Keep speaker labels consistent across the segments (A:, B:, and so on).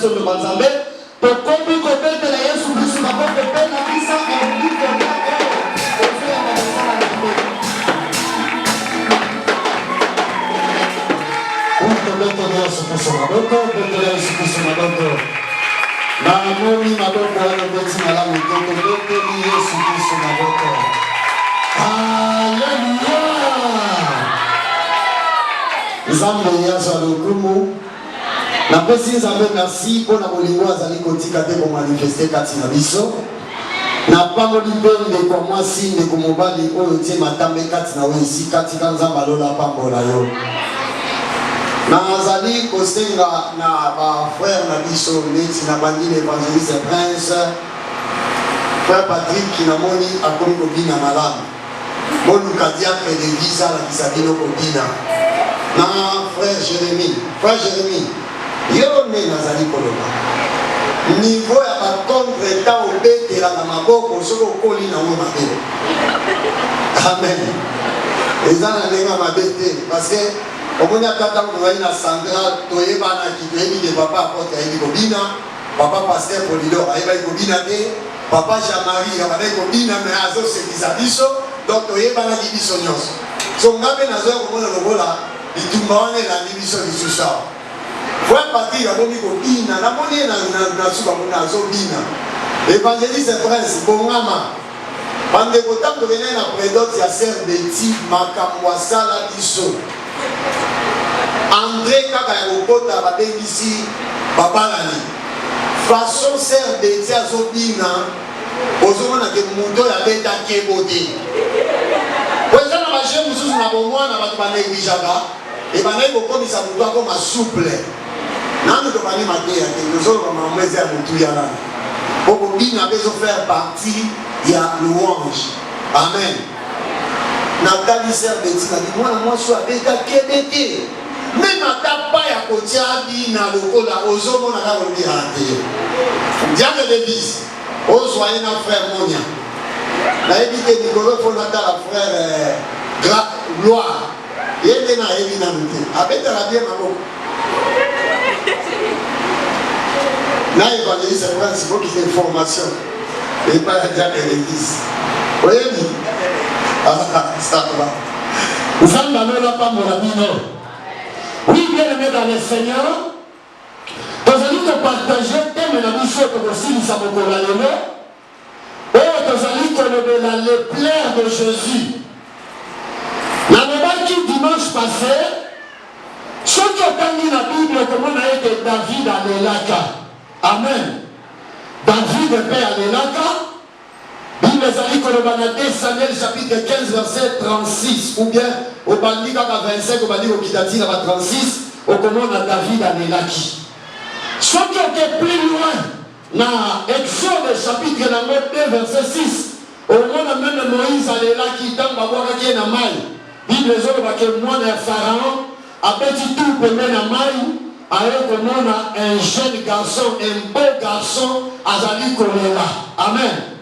A: biso de Banzambe. Pour comprendre que Père de Yesu Christ n'a pas fait peine à qui ça est dit que na pesi nzambe merci mpona bolingo azali kotika te komanifeste kati na biso na pamboli mpe ndeko mwasi ndeko mobali oyo tie matambe kati na oyo esika tika nzambe alola pambola yo nazali kosenga na bafrère na biso neti na bandi l'évangéliste Prince frère Patrick namoni akomi kobina malamu moluka diacre de visa alakisa bino kobina na frère Jérémie yo nde nazali koloba niveau ya bacontretemps obetela na maboko soki okoli nango mabe amen eza na ndenge ya mabe te parce que omoni ata ntango tozali na central toyebanaki toyebi ke papa apote ayebi kobina papa paster polidor ayebaki kobina te papa Jean-Marie abandaki kobina me azosekisa biso donc toyebanaki biso nyonso so nga mpe nazoya komona lokola litumba wana elandi biso lisusu awa frère Patrick abomi kobina namoni ye na suka mona azobina évangéliste Prince bongama bandeko ntango tokende na prédote ya ser beti makambo asala biso André kaka ya kokota babengisi babalani façon ser beti azobina ozomona ke moto oyo abetaki ebo te po eza na baje mosusu na bomwana bato baneglijaka ebandaki kokomisa moto akoma souple nanu tobani mateya te tozoloba mambo eza ya motuya nani po kobina mpe ezofaire partie ya louange amen natali ser beti nabi mwana mwasi oyo abetaki ebe te meme ata pa ya kotia bina lokola ozomona kaka olobia te diable de bise ozwa ye na frère monia nayebi te mikolo fo natala frère gloire ye nde nayebi nanu te abetaka bien maboko na évangéliste Prince faut qu'il ait formation et pas la diable de l'église oyebi ça va nzambe alola pambola bino. Oui, bien aimé dans le Seigneur, tozali kopartage teme na biso tokosilisa mokolo ya lelo oyo tozali kolobela le plaire de Jésus. Nalobaki dimanche passé soki otangi na Bible okomona ete David alelaka. Amen. David mpe alelaka. Bible ezali koloba na 2 Samuel chapitre 15 verset 36 ou bien obandi kaka 25 obandi kokita ntina ba 36 okomona David alelaki. Soki oke plus loin na Exode chapitre 2 verset 6 okomona meme Moïse alelaki ntango babwakaki ye na mai. Bible ezoloba ke mwana ya Pharaon abeti tout pembeni na mai aye komona un jeune garçon, un beau garçon azali kolela. Amen.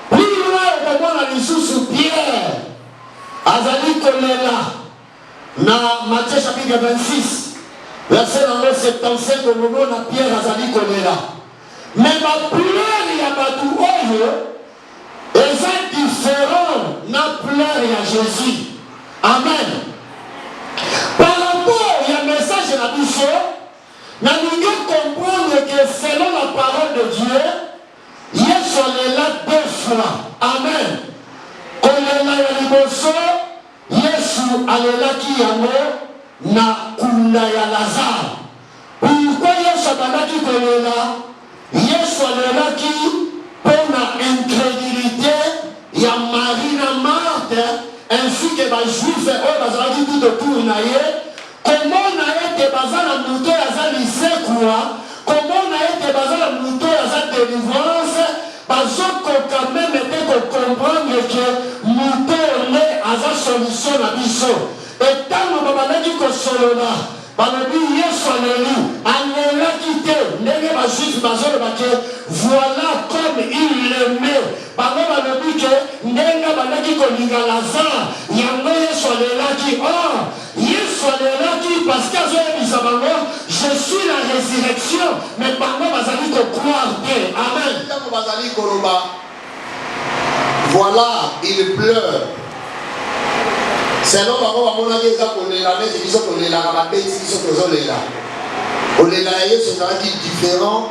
A: Plus loin okomona lisusu Pierre azali kolela na Matthieu chapitre 26 verset 75 okomona Pierre azali kolela. Mais ma pleure ya batu oyo eza différent na pleure ya Jésus. Amen. Par rapport au message de biso, nous devons comprendre que selon la parole de Dieu, Yesu alela 2 fois. Amen. Kolela ya liboso, Yesu alelaki yango na kunda ya Lazare. Pourquoi Yesu abandaki kolela? Yesu alelaki pour la incrédulité ya Marie na Marthe ainsi que les Juifs et tout autour na ye. Comment na été basé na muto ya za lisekwa? Comment na été basé na muto ya za délivrance? Bazoko quand même était de comprendre que muto le aza solution na biso. Et tant que babaki ko solola, balobi Yesu alelaki te ndenge ba Juifs bazoloba ke voilà comme il l'aimait. Bango balobi ke ndenge balaki kolinga Lazare yango Yesu alelaki. Oh, Yesu alelaki parce que je suis la résurrection, mais par bazali koloba voilà il pleure selon bango bamonaki eza kolela neti biso kolelaka babeti biso tozolela kolela ya Yesu ezalaki différent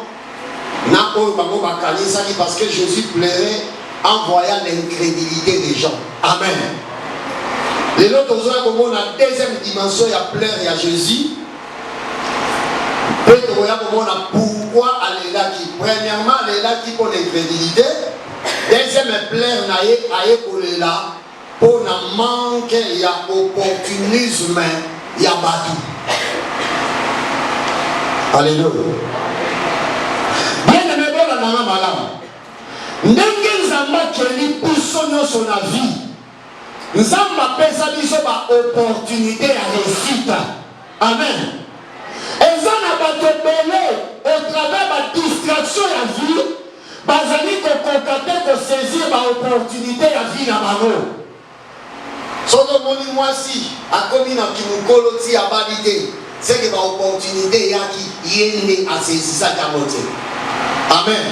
A: na oyo bango bakanisaki parce que Jésus pleurait en voyant l'incrédulité des gens. Amen. Les autres ont la deuxième dimension, il y a pleurs et à Jésus. Pourquoi aller là qui? Premièrement, aller là qui pour l'incrédulité. Deuxième pleurs, aïe pour les là. Pour ne manquer, il y a opportunisme, il y a battu. Alléluia. Bien aimé, bon, la nana malama. Ndenge nzamba keli pusono son avis. Nzamba pesa biso ba opportunité à réussite. Amen. Ezana bato belé au travers ba distraction ya vie, bazali ko kokate ko saisir ba opportunité ya vie na bango. Soto moni mwasi akomi na kimukolo ti abalite, c'est que ba opportunité ya ki yende a saisir sa kamote. Amen.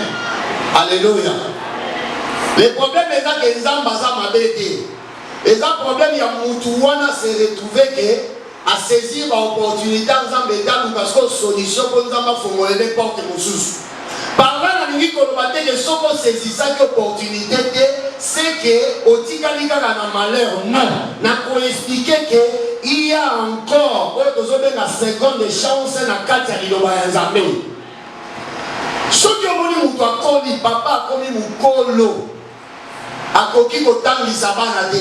A: Alléluia. Le problème est que Nzamba za mabete. Et ça problème il y a Moutouana se retrouver que à saisir l'opportunité Nzamba est parce que solution pour Nzamba faut moller les portes moussous. Par là la nuit qu'on va dire que ce qu'on saisit ça opportunité c'est que au Tigalika na malheur non. N'a pour expliquer que il y a encore la seconde chance na kati ya liloba ya Nzambe. Ce qui est venu moutou akoli papa akomi mukolo. Akoki kotangisa bana te.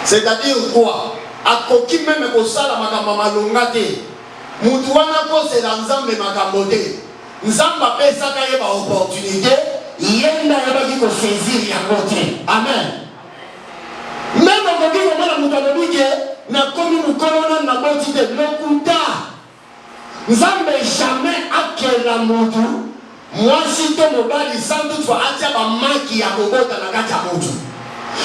A: C'est-à-dire quoi? Akoki même kosala makambo malonga te. Mutu wana kosela Nzambe makambo te. Nzamba pesaka ye ba opportunité, yenda yebaki ko saisir yango te. Amen. Même akoki komona mutu alobi ke nakomi mukolo na boti te lokuta. Nzambe jamais akela mutu. Moi, si tu me bats, sans doute, tu as un manque qui a robota dans la moto.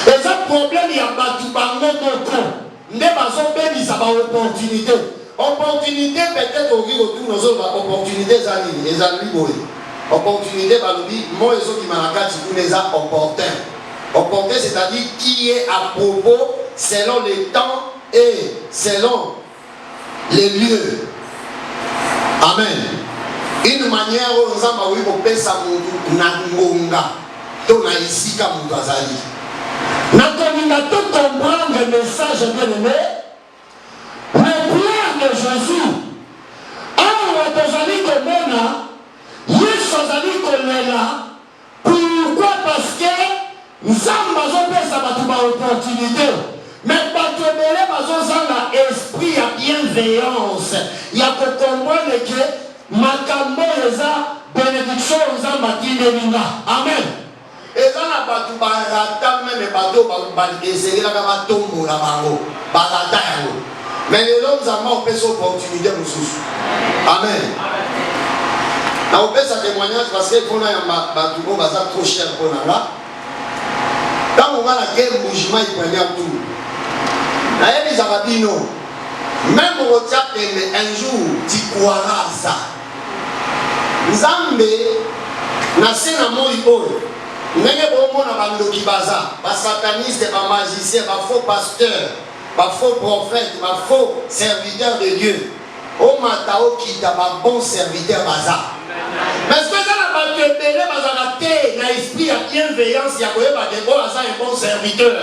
A: Et ça, problème, il y a battu par notre camp. Nous avons béni sa opportunité. Opportunité, peut-être, au retour, nous avons opportunité, les amis, opportunité, moi, les autres qui m'ont dit, les opportun. Opportun, c'est-à-dire qui est à propos selon les temps et selon les lieux. Amen. Une manière où nous avons eu pour pesa nangonga to na isika mutu azali. Nakolinga to comprendre le message bien aimé. Le plan de Jésus. Alors tozali komona Yesu azali kolela. Pourquoi? Parce que Nzamba azopesa bato ba opportunité. Mais bato ebele bazozanga esprit ya bienveillance. Ya comprendre que makambo eza bénédiction Nzamba tindelinga. Amen. Eza na batu barata même bato ezelelaka batombola bango barata yango. Mais lelo Nzamba opesa opportunité mosusu. Amen. Na opesa témoignage parce que mpona ya bato oyo baza trop cher mpona nga. Ntango nga na guerre mouvement ipremière tour nayebisaka bino même okotia pene un jour tikuara ça. Nzambe na sena moi oyo ndenge bomona bandoki baza basataniste bamagicien bafaux pasteur bafaux prophète bafaux serviteur de Dieu omata okita babon serviteur baza. Mais ce que ça na bato ebele bazala te na esprit ya bienveillance ya koyeba ke oyo aza un bon serviteur.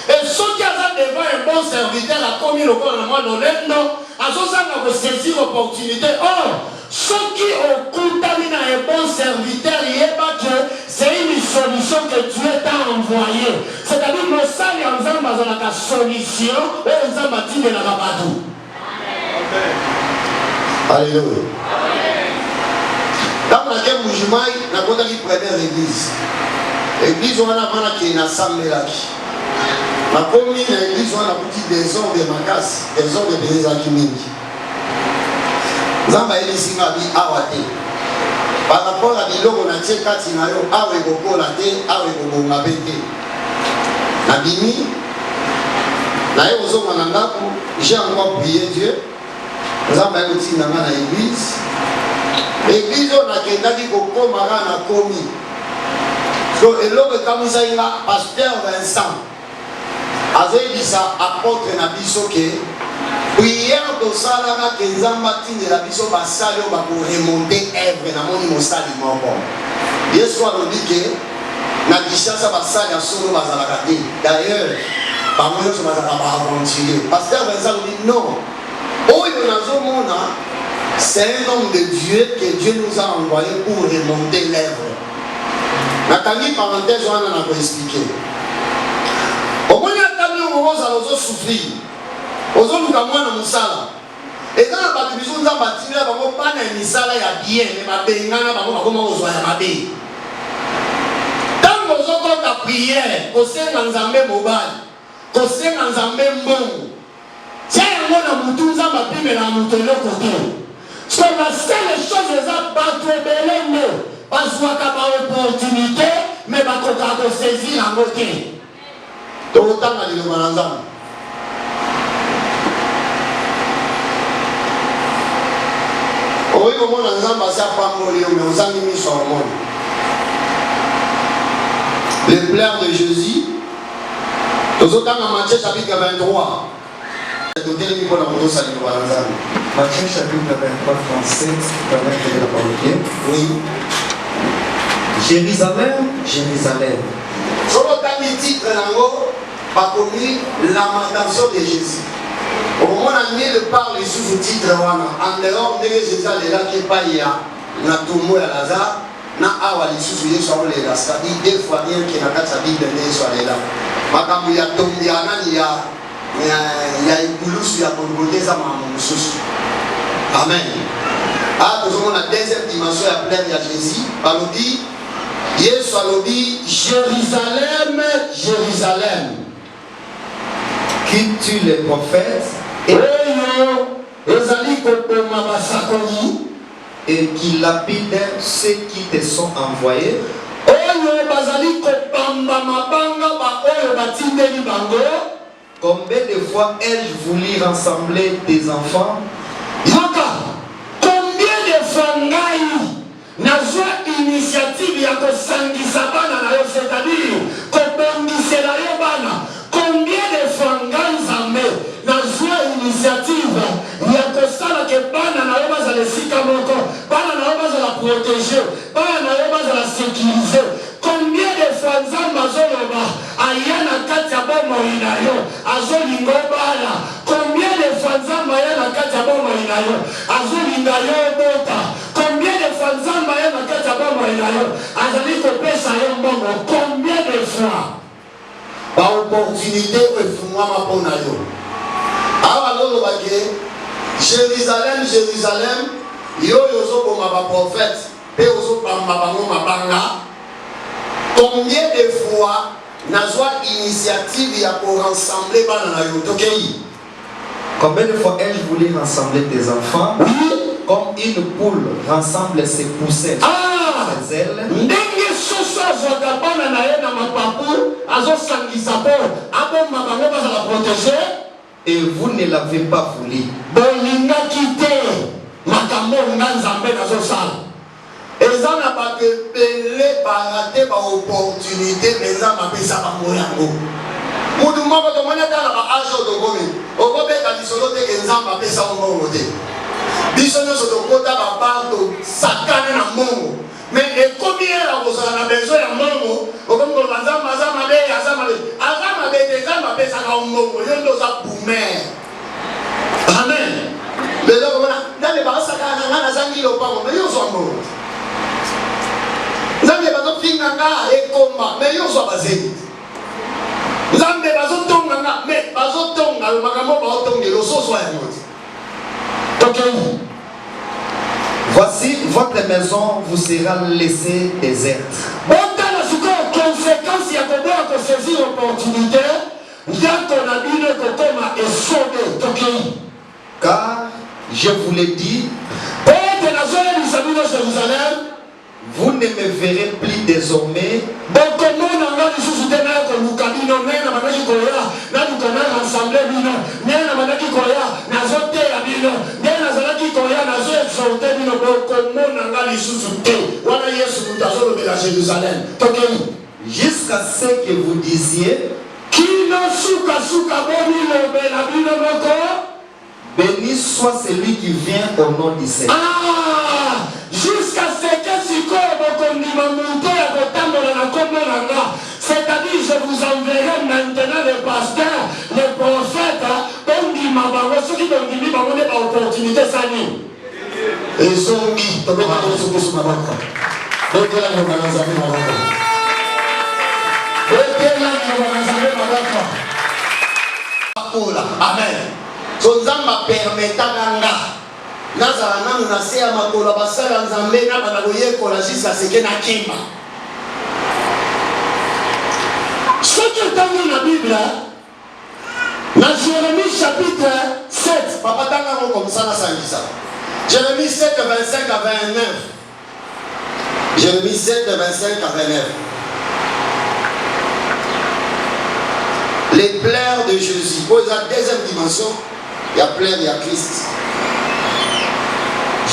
A: Et soki aza devant un bon serviteur akomi lokola na mwa lolendo azozanga kosaisir opportunité. Or ceux qui ont contaminé un bon serviteur, c'est une solution que Dieu t'a envoyée. C'est-à-dire que nous sommes dans la solution et nous sommes bâtis de la rabadou. Alléluia. Dans la guerre mouvement, nous avons une première église. L'église, on a qui est assemblée là. La commune, l'église, on a petit désordre de ma casse, désordre de des akimini. Nzamba elisinga bi awate par rapport à biloko na tie kati na yo awe kokola te awe kobonga bete na bimi na yo ozonga na ndako j'ai encore prié Dieu Nzamba ekotinda nga na église on a kendaki kokoma nga na komi
B: Donc, et là, comme ça, il a pasteur Vincent. Azé ça apporte un abisso que prière de Salama que Zambati de l'abisso Bassalio pour remonter Èvre dans mon immostali mon bon. Bien sûr, on dit que na Kishasa Bassali a solo Bazalakati. D'ailleurs, par moi, je vais aventurer. Pasteur Vincent dit non. Oh, il y a c'est un homme de Dieu que Dieu nous a envoyé pour remonter l'Èvre. Nathalie, parenthèse, on a expliqué. Au moins, il y a des souffrir. Aux autres, nous avons un moussala. Et quand on a besoin de bâtir, on va pas un moussala, il y a bien, mais ma bénana, on va comment on va ma bé. Tant que vous avez la prière, vous êtes dans un même mobile, vous êtes dans un même bon. Tiens, on a moutou, on a pris, mais on a moutou le côté. Parce que la seule chose, c'est que battre les mots. Parce qu'on a une opportunité, mais on a saisir la moitié. Donc, autant on a dit le malazan. Oui, au monde, on a passé à pas mourir, mais on a mis sur le monde. Les pleurs de Jésus. Tous autant en Matthieu chapitre 23.
C: Matthieu chapitre 23, 37, permettez de la parole.
B: Oui.
C: Jérusalem, Jérusalem.
B: Sur le titre, pas commis lamentation de Jésus. Au moment où on le parle sous le titre, en dehors de Jésus, il y a qui pas y a, na tumo ya Lazare, na awa li sous Yesu sur les là. C'est-à-dire deux fois rien qui n'a pas sa Bible ne soit là. Makambu ya tombi ya nani ya ikulusu ya Golgotha za mamususu. Amen. Ah, nous avons la deuxième dimension à pleine de Jésus. On dit, Jésus a dit, Jérusalem, Jérusalem,
C: Qui tue les prophètes et qui lapide ceux qui te sont envoyés. Combien de fois ai-je voulu rassembler tes enfants?
A: Combien de fois nazwa initiative ya kosangisa bana na yo, c'est-à-dire kobongisela yo bana. Combien de fois nzambe nazwa initiative ya kosala ke bana na yo bazala esika moko, bana na yo bazala protéger, bana na yo bazala sécuriser. Combien de fois nzambe azoloba aya na kati ya bomoi na yo azolinga obala? Combien de fois nzambe aya na kati ya bomoi na yo azolinga yo obota? Combien de fois nzambe aya na kati ya bomoi na yo azali kopesa yo mbongo? Combien de fois
B: ba opportunité efungwama mpona yo? Awa lolobake Jérusalem, Jérusalem, yo ozoboma baprophète mpe ozobamba bango mabanga. Combien de fois nazwa initiative ya korassembler bana na yo tokei?
C: Combien de fois ai-je voulu rassembler tes enfants? Comme une poule rassemble ses poussins, ses ailes. Et vous ne l'avez pas voulu.
B: Ezana ba pele barate ba opportunité meza mapesa ba moyango. Mudu moko to mona tala ba ajo do gomi. Ogobe ka disolo te nzamba pesa mbongo te. Biso nyo so kota ba bando sakane na mbongo. Mais et combien la bozala na besoin ya mbongo? Ogomo bazama azama be azama be te nzamba pesa ka mbongo. Yondo za boumer. Amen. Mais donc na ba sakana na zangi lo pango mais yo so mbongo. Nzambe bazofinga nga ekomba mais yo so bazeli. Nzambe bazotonga nga mais bazotonga le makambo baotongelo soso ya moti.
C: Okay. Voici votre maison vous sera laissée déserte.
A: Botala suko conséquence ya koboya ko saisir opportunité ndanto na bino kokoma esode tokei.
C: Car je vous l'ai dit,
A: Pete na zoya bisabino Jérusalem.
C: Vous ne me verrez plus désormais. jusqu'à ce que vous disiez, béni soit celui qui vient au nom du Seigneur.
A: Ah, jusqu'à ce que c'est-à-dire, je vous enverrai maintenant les pasteurs, les prophètes, ceux qui ont dit l'opportunité, ça dit. Et sont qui
B: Amen. So nzamba permetaka nga nazala nanu na se ya makolo basala nzambe na bana koyekola jusqu'à ce que nakimba.
A: Ce qui est dans la Bible, dans Jérémie chapitre 7,
B: Papa tanga comme ça na sangisa. Jérémie 7 25 à 29. Jérémie 7 25 à 29. Les pleurs de Jésus. Pour la deuxième dimension, il y a pleurs, il y a Christ.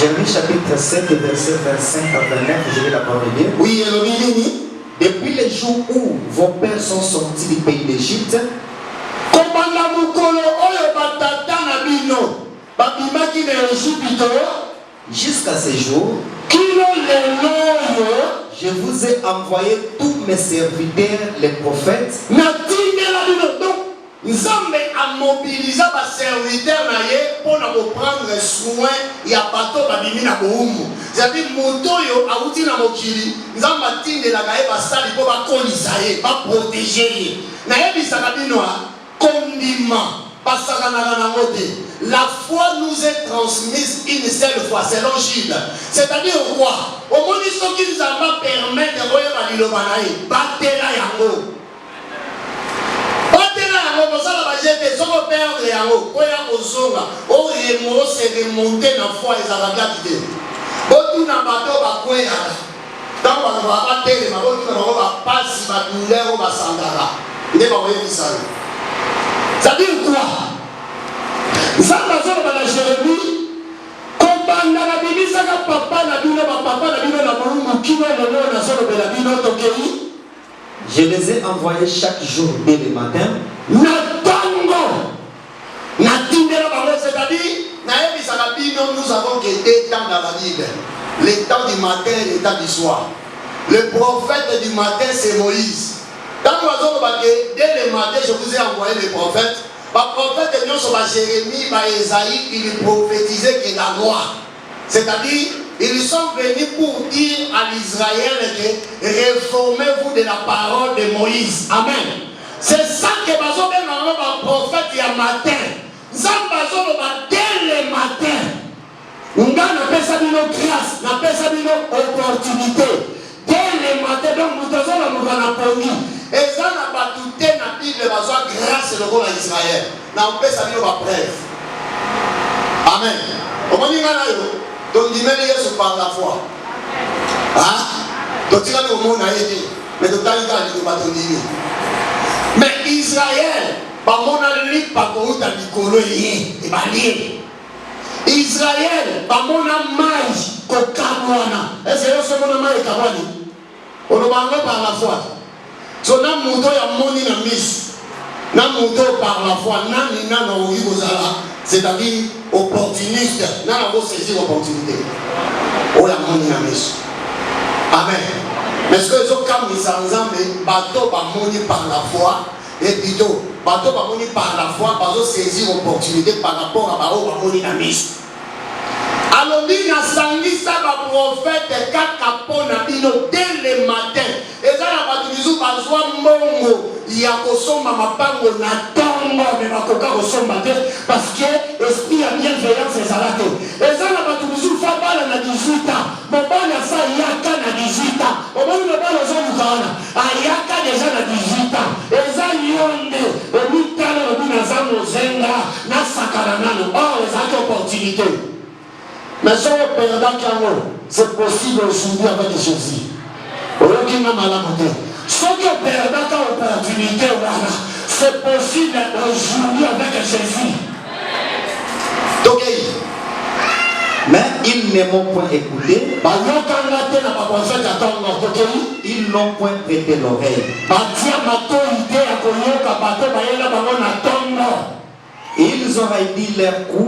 C: Jérémie chapitre 7, verset 25 à 29, je vais la parler bien.
B: Oui, Elohim.
C: Depuis les jours où vos pères sont sortis du pays d'Égypte, jusqu'à ce jour, je vous ai envoyé tous mes serviteurs, les prophètes.
B: Nzambe a mobilisé ba serviteur na ye pour prendre soin ya bato babimi na boumu. C'est-à-dire moto yo auti na mokili. Nzambe atindela ka ye basali po ba kolisa ye, ba protéger ye. Na ye bisaka bino kondima pasaka na ngote. La foi nous est transmise une seule fois selon Jude. C'est-à-dire quoi? Au moins soki Nzambe permet de roya ba liloba na ye, batela yango. Perdre yango oya kozonga oyemo se remonter na foi ezalaka bide botuna bato bakweya tango babatele mabotuna bango bapasi badouleur o basangaka nde bakoyebisana.
A: C'est-à-dire quoi? Nzambe azoloba na Jérémie kobanda na bimisaka papa na bino bapapa na bino na molungu kino lelo nazolobela bino tokei.
C: Je les ai envoyés chaque jour dès le matin.
B: C'est-à-dire, nous avons que deux temps dans la Bible. Le temps du matin et le temps du soir. Le prophète du matin, c'est Moïse. Dès le matin, je vous ai envoyé les prophètes. Le prophète, Jérémie, Esaïe, il prophétisait que la loi. C'est-à-dire, ils sont venus pour dire à l'Israël que réformez-vous de la parole de Moïse. Amen. C'est ça que le prophète il y a matin. Zambazolo dès le matin. On a appelé une grâce, on appelle ça une opportunité. Dès le matin, donc nous avons nous appris. Et ça n'a pas tout été dans la Bible, grâce au rôle d'Israël. On appelle ça une preuve. Amen. Comment dit donc dis Jésus par la foi. Hein? Donc tu vas au monde à aider. Mais tu as dit mais Israël, Israël, bamona mai kokamwana. Est-ce que ce mona mai kabani? On va par la foi. So na muto ya moni na mis. Na muto par la foi, nani na oyi kozala. C'est-à-dire opportuniste, na na saisir opportunité. O ya moni na mis. Amen. Mais ce que les autres comme ils ensemble, bateau bamoni par la foi. Et plutôt, bateau bamoni par la foi, bateau saisir opportunité par rapport à bateau bamoni na mis. Alors, il y a sangisa ba prophète kakapona bino dès le matin. Et ça, la batumizu bazwa mbongo ya kosomba mapango na tongo mais bakoka kosomba te parce que esprit ya bienveillance ezalate. Et ça, la batumizu fa bala na 18 ans. Mobala sa yaka na 18 ans. Omoni mobala zo mukana. Ayaka déjà na 18 ans. Et ça yonde omikala obina za mozenga na sakana nano. Oh, les opportunités. Mais si on perd c'est possible aujourd'hui avec Jésus. Si on perd l'opportunité, c'est possible aujourd'hui avec Jésus. Donc,
C: Mais ils ne m'ont point écouté. Ils n'ont point prêté l'oreille. Ils ont raidi leur cou.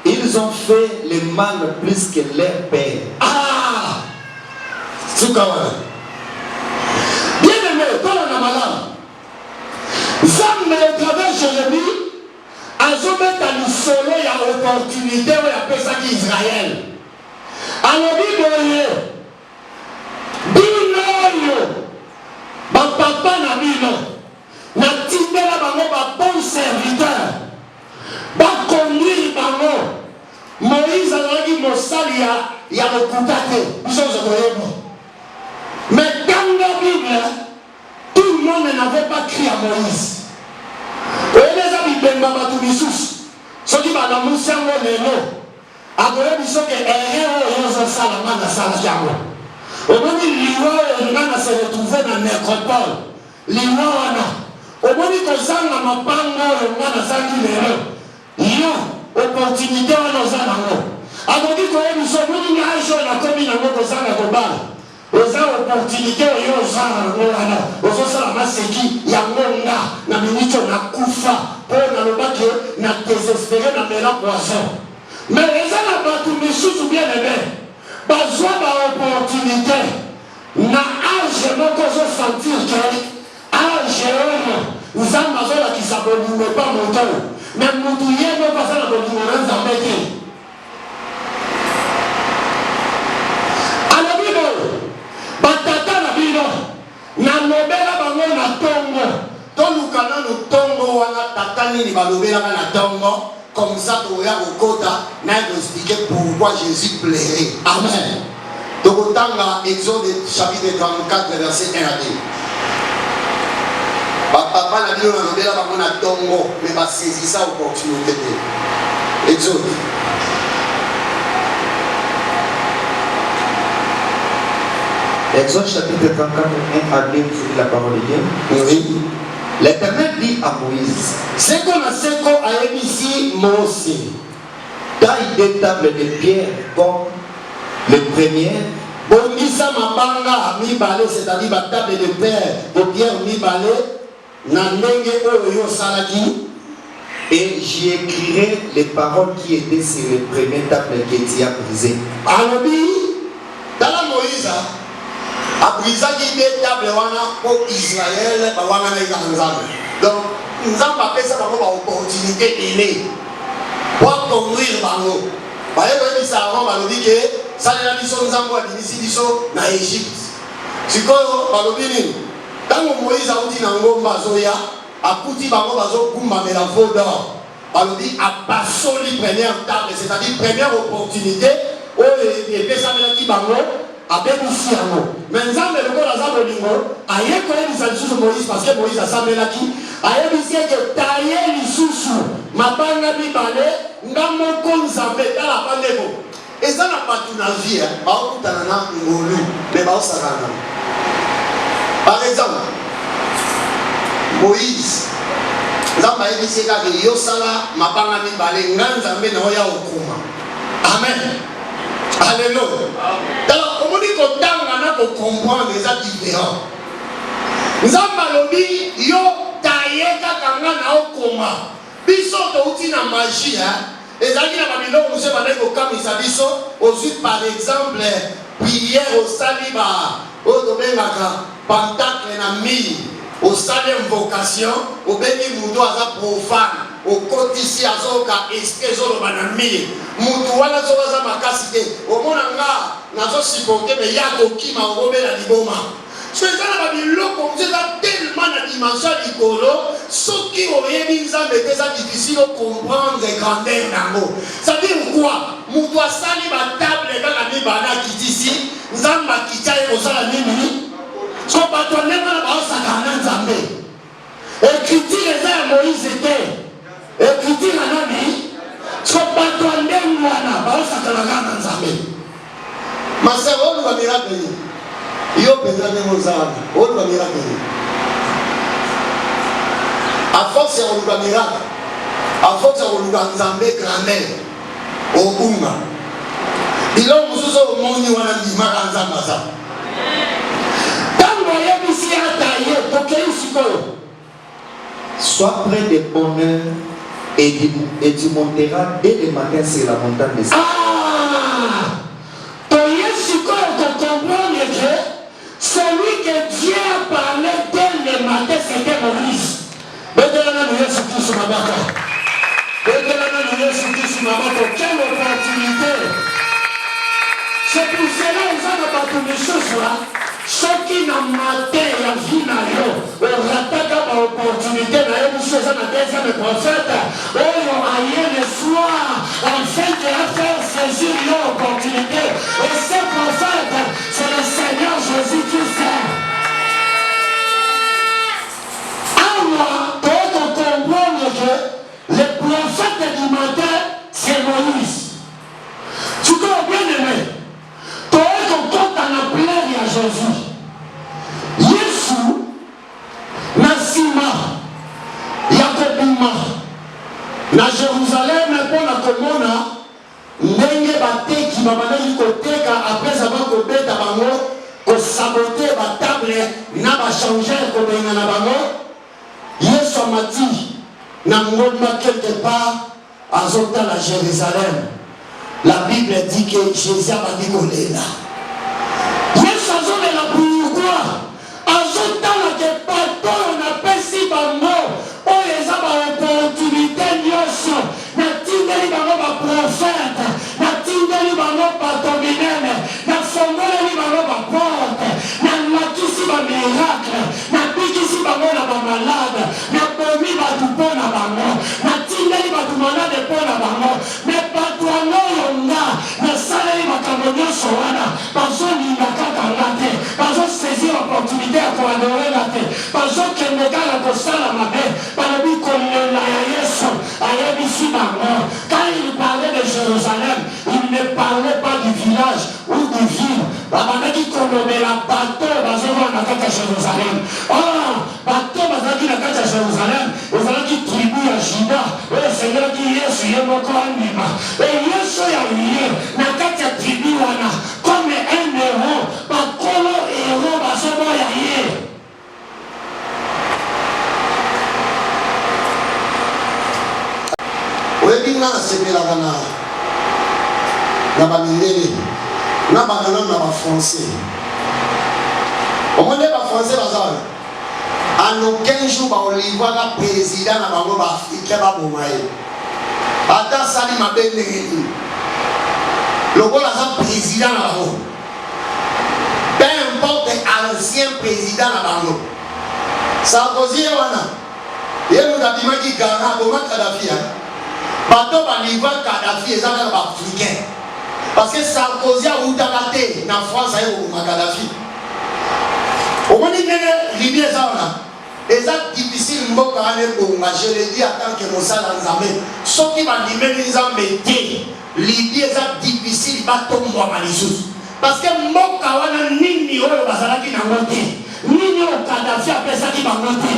C: Ils ont fait le mal plus que leur père.
A: Ah! Bien aimé, dans la malade, Zam me travers Jérémie, Azobet à nous soleil à opportunité où il appelle ça qu'Israël. Alors, Bino, papa na Bino, na tindela bango ba bon serviteur, ba conduire bango. Moïse a dit Mosali ya recontacté. Mais dans la Bible, tout le monde n'avait pas crié à Moïse. Et les amis de Mamatou-Missous, ceux qui m'ont annoncé un mot de l'eau, après ils sont que Erreur Salaman à Salatiamo. Au moment où l'Iwa s'est retrouvé dans la nécropole, l'Iwa, au moment où ils sont dans ma panga, l'Iwa s'est retrouvé. Opportunité à nos amis. Alors dit que nous sommes venus à la commune à notre sang à Kobal. Aux opportunités aux gens, aux salama seki, Yamonga, na minito na kufa, pour na le bac, na désespéré na mélange poisson. Mais les gens là-bas, tous mes sous bien aimés, besoin d'opportunité, na âge, mon cause sentir que âge, nous avons besoin qui s'abonne pas mon temps. Mais nous devons passer la bonne journée dans le métier. À la Bible, Batata la Bible, na nobela bango na tongo. Tolukana no tongo wana tatani ni balobela na tongo. Comme ça, tu vas au Kota, n'a expliqué pourquoi Jésus plairait. Amen. Donc autant Exode chapitre 34, verset 1 à 2. Papa n'a dit on a tongo, mais va saisir ça opportunité. Exode.
C: Exode chapitre 34, 1 à 2, c'est la parole de Dieu.
A: Oui.
C: L'Éternel dit à Moïse,
A: c'est qu'on a seko à ici Moïse.
C: Taille des tables de pierre comme les premières.
A: Bongisa mabanga mi balé, c'est-à-dire la table de pierre mi balé.
C: Et j'y écrirai les paroles qui étaient sur les premières tables que tu as brisées.
A: Alors, dans la Moïse, a brisé des tables pour Israël, donc nous avons appelé ça comme une opportunité d'aîné pour conduire Bango. Par exemple, ça a dit que ça a dit que nous avons dit en Égypte. C'est quoi, quand Moïse a dit que a pouti bango bazo kumba mais la faute d'or. Alors dit à passoli première table, c'est-à-dire première opportunité où les personnes qui bango a bénéficié à nous. Mais nous le corps à Zabolingo, a y a sous Moïse parce que Moïse a samé là qui a bénéficié que tailler les sous ma banga bi balé ngamo konzambe dans la pandémie. Et ça n'a pas tout la vie, hein. Ba okutana ngolu, mais ba osakana. Par exemple, Moïse, Zamba ebisi ka ke yosala mabanga mibale nganzambe na oya okuma. Amen. Alléluia. Alors, on dit qu'on tanga na ko comprendre ça différent. Nzamba lobi yo tayeka kanga na okuma. Biso to uti na magie hein. Ezaki na babilo muse bana ko kamisa biso ensuite par exemple prière au saliba au dobengaka pentacle na mi. Au salaire vocation, au béni moutou aza profane, au côté azoka eskezo banami, moutou wala zoza makasite, au monanga nazo siponke mais yako kima robe la liboma. C'est ça la babilo comme ça tellement la dimension likolo, ce qui aurait mis ça mais c'est difficile de comprendre les grandeurs nango. Ça veut dire quoi? Moutou sali ba table dans la bibana qui ici, nzamba kitai au sala nini? Ce qu'on va tourner dans la base à Nzambé. Écriture les airs Moïse était. Écriture à Nami. Ce qu'on va tourner dans la base à Nzambé. Ma sœur, on va miracle. Yo pédale nos âmes. On va miracle. À force, on va miracle.
B: à force de l'Ouganzambé grand-mère au Bunga. Il a aussi au monde où on a dit Maranzamasa.
C: Sois près des bonheurs et tu monteras dès le matin sur la montagne de Sion.
A: Celui que Dieu a parlé dès le matin, c'était Moïse. Quelle opportunité! C'est pour cela que nous avons battu les choses là. Ceux qui n'ont maté la vie n'a rien. On rattrape l'opportunité, on a une chose à la deuxième prophète. On a rien le soir. Afin de la faire saisir l'opportunité. Et ce prophète, c'est le Seigneur Jésus-Christ. Alors, pour comprendre que le prophète du matin, c'est Moïse. Tu comprends bien aimé? Toi, quand on a plein à Jésus, Yesu, Nassima, Yakobima, na Jérusalem, pour la commune, ndenge bateki babandaki koteka après avoir kobeta bango kosabote batable na bachanger kobenga na bango. Yesu amati na ngomba quelque part azotala Jérusalem. La Bible dit que Jésus a dit qu'on est là. Yesu azolela pourquoi azotala que partout on appelle si bango oyo eza baopportunité nyonso natindeli bango baprofete natindeli bango bato minene nafongoleli bango baporte nalakisi bamiracle nabikisi bango na bamalade nabomi bato mpo na bango natindeli bato malade mpo na bango me bato yango yonga nasaleli makambo nyonso wana bazolinga kaka nga te bazosaisir opportunité ya koadorela te bazokende kaka kosala mabe balobi kolela ya Yesu ayebisi bango. Quand il parlait de Jérusalem, il ne parlait pas du village ou du ville. Babandaki kolobela bato bazovanda kaka Jérusalem. Oh, bato bazalaki na kaka Jérusalem ezalaki tribu ya Juda oyo esengelaki Yesu ye moko andima. E Yesu ya ye na kati ya tribu wana comme un héros bakolo héros bazoboya ye.
B: Oyebi nga nasepelaka na bamindele na bangana na bafrançais omoni bafrançais baza wana en aucun jour baolivwaka président na bango baafrikain baboma ye ata asali mabe ndenge nini lokola aza président na bango peu importe ancien président na bango Sarkozy ye wana ye moto abimaki Ghana aboma Kadhafi bato balivwa Kadhafi ezaka ba africain parce que Sarkozy a utaka te na France aye kokoma Kadhafi. Omoni ndenge Libye eza wana eza difficile mboka wana ebonga. Je le dis en tant que mosala nzambe soki bandimeli nzambe te Libye eza difficile batombwama lisusu parce que mboka wana nini oyo bazalaki nango te nini oyo Kadhafi apesaki bango te.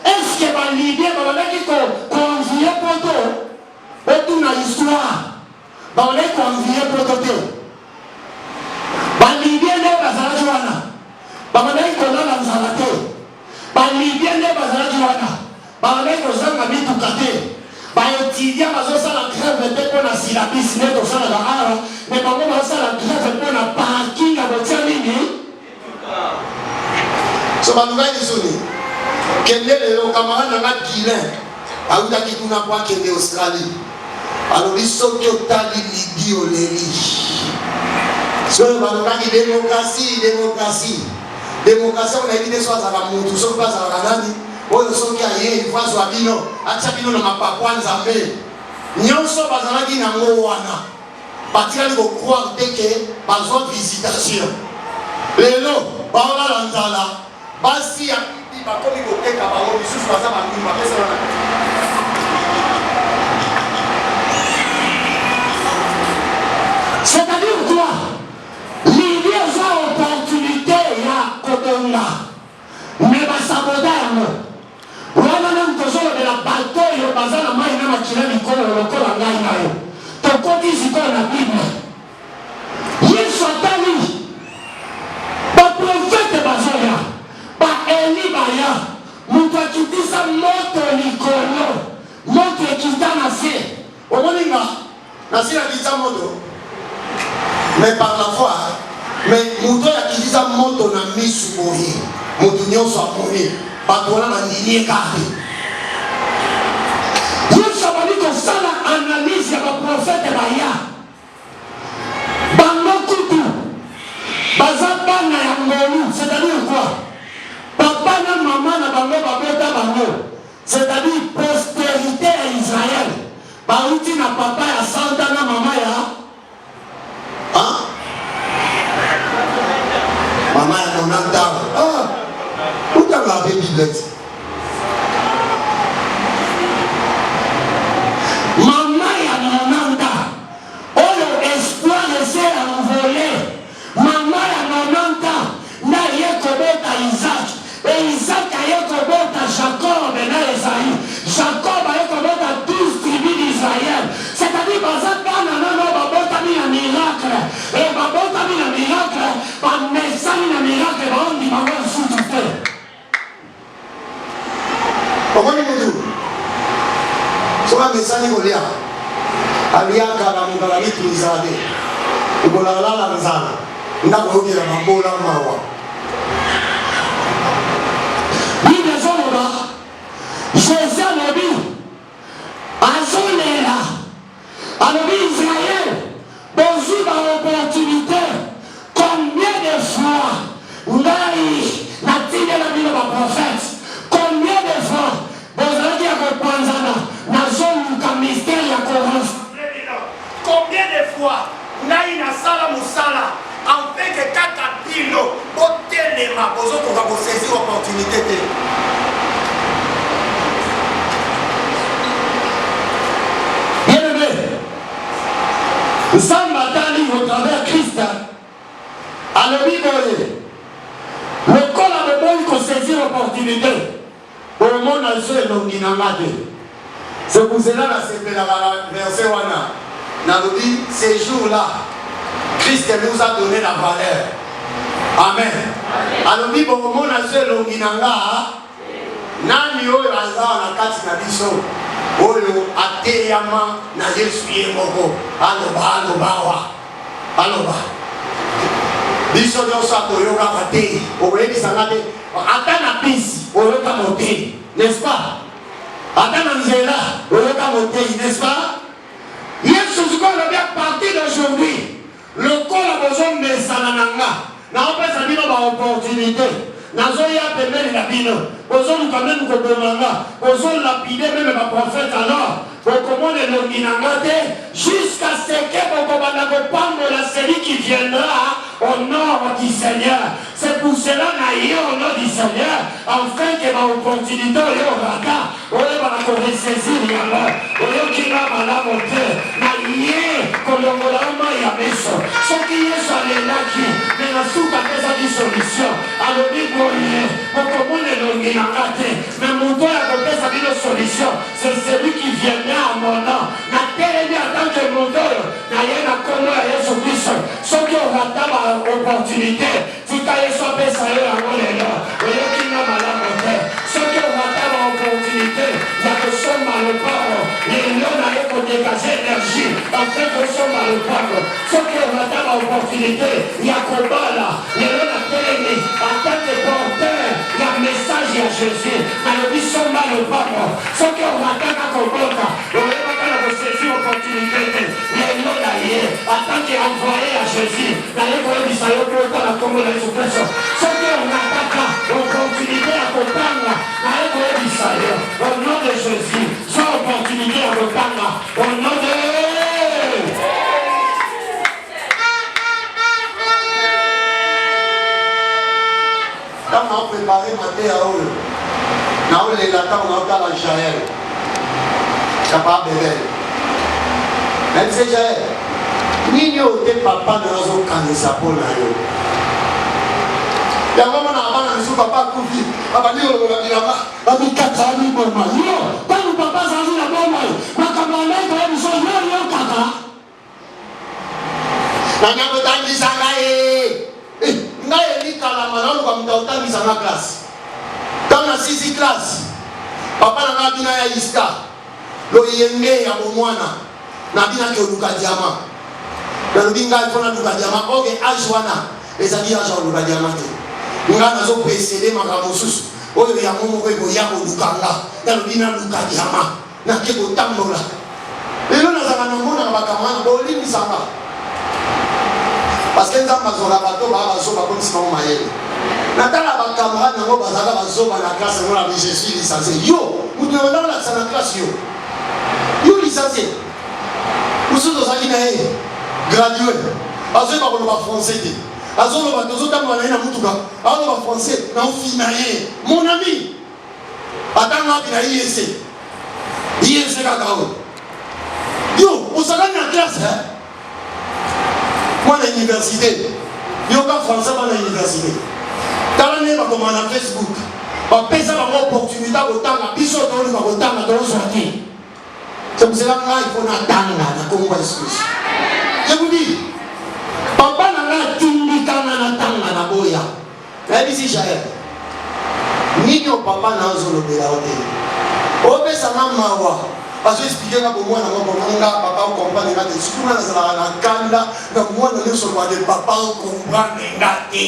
B: Est-ce que balibye babandaki konvie poto et na histoire baolai konvie protote balibie nde bazalaki wana baolai kolala nzala te balibie nde bazalaki wana baolai kozanga mituka te baetudia bazosala grève te mpo na silabisi nde tosalaka awa me bango bazosala grève mpo na parking ya botia nini so balukaki soni kende lelo camarade nanga Guilin autaki kuna po akende Australie alobi soki otali Libye oleli soki balukaki démocratie onayebi te so azalaka mutu soki mpe azalaka nani oyo soki aye ifazwa bino atia bino na mapakwa nzambe nyonso bazalaki nango wana batikali kokroire te ke bazwa visitation lelo baolala nzala basi ya pipi bakomi koteka bango lisusu baza bandima pesana
A: c'est-à-dire quoi Libye eza opportunité ya kobonga me basaboda yango wana nani tozolobela bato oyo baza na mai na na mikolo lokola ngai na yo tokoti sikoyo na bible yesu atali baprofete bazoya baeli baya moto akitisa moto likolo moto ekita na se
B: omoninga nasi akitisa moto mais par la foi mais moto akitisa moto na misu boye moto nyonso amoni bato wana bandini ekaki
A: yesu abali kosala analyse ya baprofete baya bango kutu baza bana ya ngolu c'est-à-dire quoi papa na mama na bango babota bango c'est-à-dire postérité ya Israël bauti na papa ya santa na mama ya
B: mama ya 90 ans utanga ape biblete
A: mama ya 90 ans oyo espoir ese envolé mama ya 90 ans na ye kobota Isaac et Isaac aye kobota Jacob na Esaïe Jacob aye kobota 12 tribus d'Israël c'est-à-dire baza bana nano babotami na miracle et babotami na miracle bamesani na miracle baondi bango lisusu te
B: omoni mutu soka mesani kolia aliaka na mokala mitulizala te ekolalala nzala ndakoyokela mabola mawa
A: bible ezoloba jésus alobi azolela alobi Israël bozwi baopportunité combien de fois ngai natindela bino baprofete combien de fois bozalaki ya kopanzana nazoluka mystère ya korassembler bino combien de fois ngai nasala mosala afin que kaka bino botelema bozokoka kosaisir opportunité te bien-aimé nzambe atali au travers Christ alobi boye lokola boboyi kosaisir opportunité omona so elongi na nga te
B: c'est pour cela nasepelaka na verset wana nalobi ces jours-là Christ nous a donné la valeur amen alobi bokomona so elongi na nga nani oyo aza na kati na biso oyo ateyama na yesu ye moko aloba biso nyonso atoyokaka te okoyebisanga te
A: ata na bisi oyoka motei n'est-ce pas ata na nzela oyoka motei n'est-ce pas yesu sikoyo alobi à partir d'aujourd'hui lokola bozomesana na nga naopesa bino baopportunité nazoya pembeni na bino bozoluka meme koboma nga bozolapide meme baprofete alors bokomona elongi na nga te jusqu'à ce que bokobanda kopambola celui qui viendra au nom du Seigneur. C'est pour cela naïe au nom du Seigneur afin que ma opportunité oyo rata oyo banakoresaisir yango oyo kinga malamu te naye kolongola mai ya meso soki yesu alelaki me nasuka apesaki solution alobi boye bokomona elongi na nga te me moto oyo akopesa bino solution c'est celui qui viendra à mon nom natelemi en tant que moto oyo naye na kombo ya yesu kristo soki orata baopportunité tika yesu apesa yo yango lelo oyokinga malamu te soki orata baopportunité ya kosomba lopako lelo naye kodégage énergie afin kosomba lopako soki orata baopportunité ya kobala lelo natelemi en tant que porteur ya message ya jésus nalobi somba lopako soki orataka kobota oyebaka na kosaisir opportunité te lelo naye en tant que envoyé ya jésus naye koyebisa yo kota na kombo na yesu kristo soki orataka opportunité ya kotanga naye koyebisa yo au nom de jésus so opportunité ya kotanga au nom de
B: ntango naoprépare mateya oyo naolela ntango naotala jael kapa bebele nayebise jael nini oyo te papa na yo azokanisa mpo na yo Il y a vraiment un monsieur papa qui vit. Papa dit on va dire
A: la vie 4 ans ni bon mal. Yo, quand le papa s'en dit la bonne mal, ma camarade quand ils sont yo kaka.
B: Na nyako tangisa ngai. Ngai ni kala malalo kwa mtangisa na classe. Dans la 6e classe. Papa na bina ya iska. Lo yenge ya bomwana. Na bina ke luka diama. Na lubinga ifona luka diama. Oge ajwana. Ezali aja luka diama te. Nga nazo précéder makambo susu oyo ya momo ko ya ko lukanga na lubina luka diama na ke ko tambola lelo na zanga na mona bakamana bolimi sanga parce que nzamba zola bato ba bazoba comme si on mayele na tala bakamara nango bazaka bazoba na classe ngona je suis licencié yo mutu na la sana classe yo licencié musuzo zaki na ye gradué azoba ko ba français te azolo batozo tamba na mutuka alo ba français na ofinaye mon ami atanga bina IEC kakao yo osaka na classe moi na université yo ka français ba na université tala ne ba koma na Facebook ba pesa ba opportunité kotanga biso to ni ba kotanga to sorti c'est pour cela il faut na tanga na Congo excuse je vous dis papa na tindikana na tanga na boya na bisi jaye nini o papa na zolo bela hotel o pesa na mawa parce que expliquer na bomo na mama nga papa o comprendre nga te surtout na zala na kanda na mwana le so de papa o comprendre nga te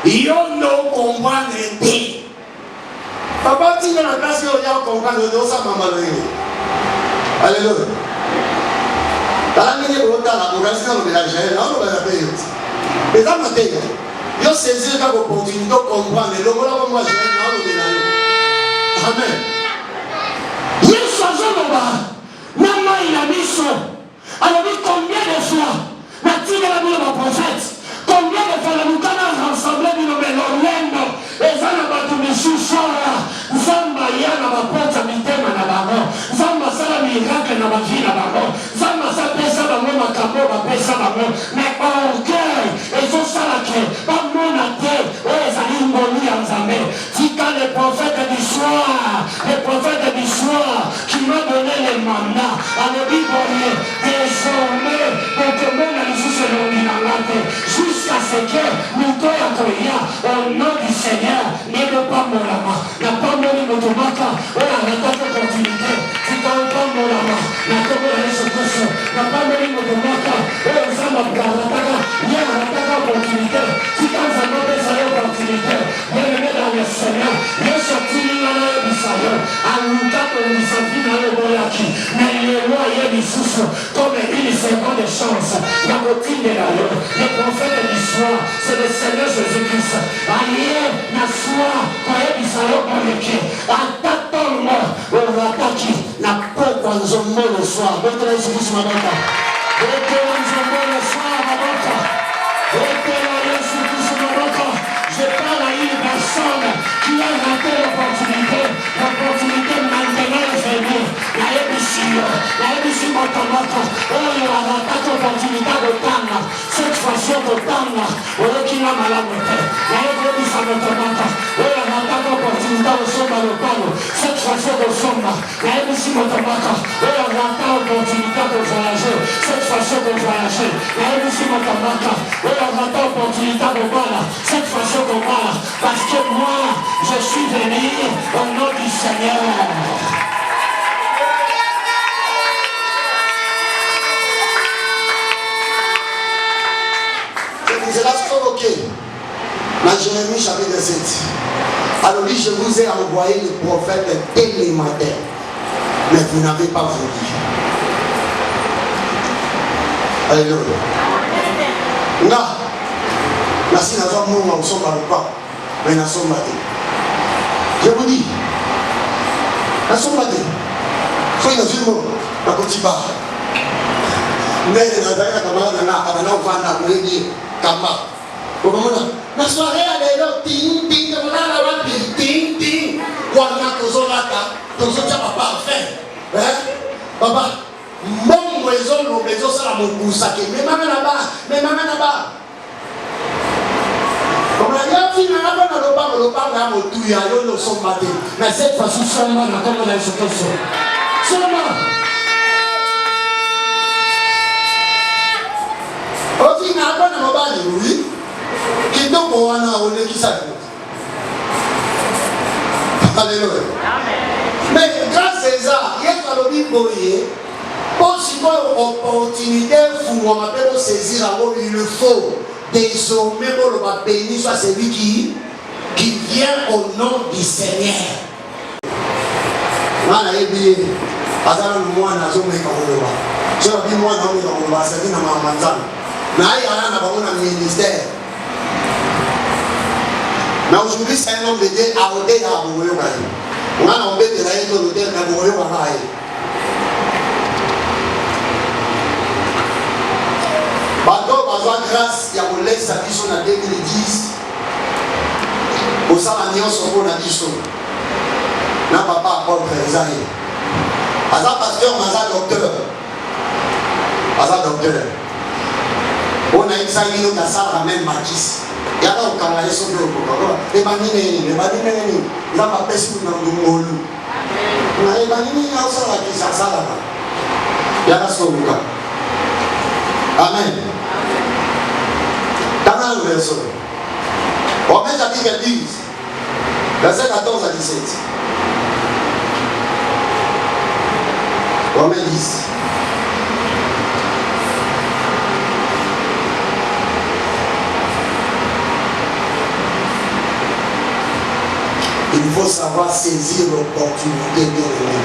B: yo no comprendre te papa tinga na classe yo ya comprendre de sa mama le alléluia talangene ko tala ko rasi na bela jaye na lo bela pe yo mais ça matin yo saisir ka opportunité comprendre le voilà comme moi je vais na lo bela yo amen
A: Yesu azoloba na mai na biso alobi combien de fois na tina la bino ba prophète combien de fois la mukana rassemblé bino melolendo ezana batu misusola zamba yana bapota mitema na bango zamba sala miracle na bavi na bango zamba sa pesa bango makambo bapesa bango mais orgueil ezosala ke bamona te oyo ezali ngolu ya nzambe tika les prophètes du soir qui m'a donné les mandats à le biboyer désormais pour que mon alliance jusqu'à ce que nous au nom du Seigneur ne peut pas mourir. La pas mourir automata, on a une opportunité. Tu t'en pas mourir. La commune est ce que c'est. La pas mourir automata, on s'en va garder. Il y a une opportunité. Tu t'en vas donner cette opportunité. Bienvenue dans le Seigneur. Il y a sorti l'année du Seigneur. À l'outat de l'Issafi dans le Boyaki. Mais le roi est du souffle comme une seconde chance. La routine de la loi. Le prophète du soir, c'est le Seigneur Jésus-Christ. Aïe, la soir, quand il dit ça, on est qui? Attends-moi, on va attaquer. La peau quand nous sommes morts le soir. Votre Jésus-Christ, ma bête. Votre Jésus-Christ, le soir, ma bête. Votre Jésus-Christ, ma bête. Je parle à une personne qui a raté l'opportunité maintenant de venir. La ABC Motomoko, oh, il a raté l'opportunité de Tanga. Cette fois-ci, de Tanga, on est qui l'a malade. La ABC Motomoko, oh, il a raté l'opportunité de Somba le Palo. Cette fois-ci, de Somba. La ABC Motomoko, oh, il a raté l'opportunité de voyager. Cette fois-ci, de voyager. La ABC Motomoko, oh, il a raté l'opportunité de Bala. Cette fois-ci, de Bala. Parce que moi, je suis venu au nom du Seigneur.
B: C'est là ce qu'on ok. Dans Jérémie chapitre 7. Alors dit, je vous ai envoyé le prophète dès le matin. Mais vous n'avez pas voulu. Alléluia. Nga. Nasi na zwa mungu usomba lupa. Mais nasomba te. Je vous dis. Nasomba te. Foi na zimo na kotiba. Ndenge na zaka kamala na abana ufanda kuleji kamba. Ukamona na soirée lelo ting ting kamala wapi ting ting. Wana kozolaka tozotia papa fait. Papa mbongo ezolo bezo sala mokusa ke mais mama na ba. Comme la fille na kamo tu ya yo no sombate.
A: Mais cette fois-ci, seulement la commande à ce seulement.
B: Aussi, n'a pas de mobile, oui. Qui donc on a on qui ça. Alléluia. Mais grâce à ça, il y a le bible. Pour si vous avez une opportunité, vous m'appelez saisir il le faut. Désormais, pour le béni soit celui qui vient au nom du Seigneur. Voilà, et bien, azala moi na zo me kaoloba. Je dis moi na me kaoloba, c'est na mamanzana. Na ya na ba na ministère. Mais aujourd'hui, c'est un homme de Dieu à ôter à Bogoyo Kaye. On a embêté de la haine de l'hôtel à Bogoyo Kaye. Bateau, besoin grâce, il y a mon lex à Bison en 2010. Au Salanion, son bon à Bison. N'a papa apporte Isaïe. Aza pasteur, Aza docteur. Aza docteur. On a une sanguine qui a ça la même bâtisse. Il y a là où on a les sauvé au Coca-Cola. Les banines, ils n'ont pas pêché pour nous mouler. Les banines, ils ont ça là qui ça là. Il y a là ce Coca. Amen. Dans le verset. Romains chapitre 10, verset 14 à 17. Romains 10. Il faut savoir saisir l'opportunité de l'aimer.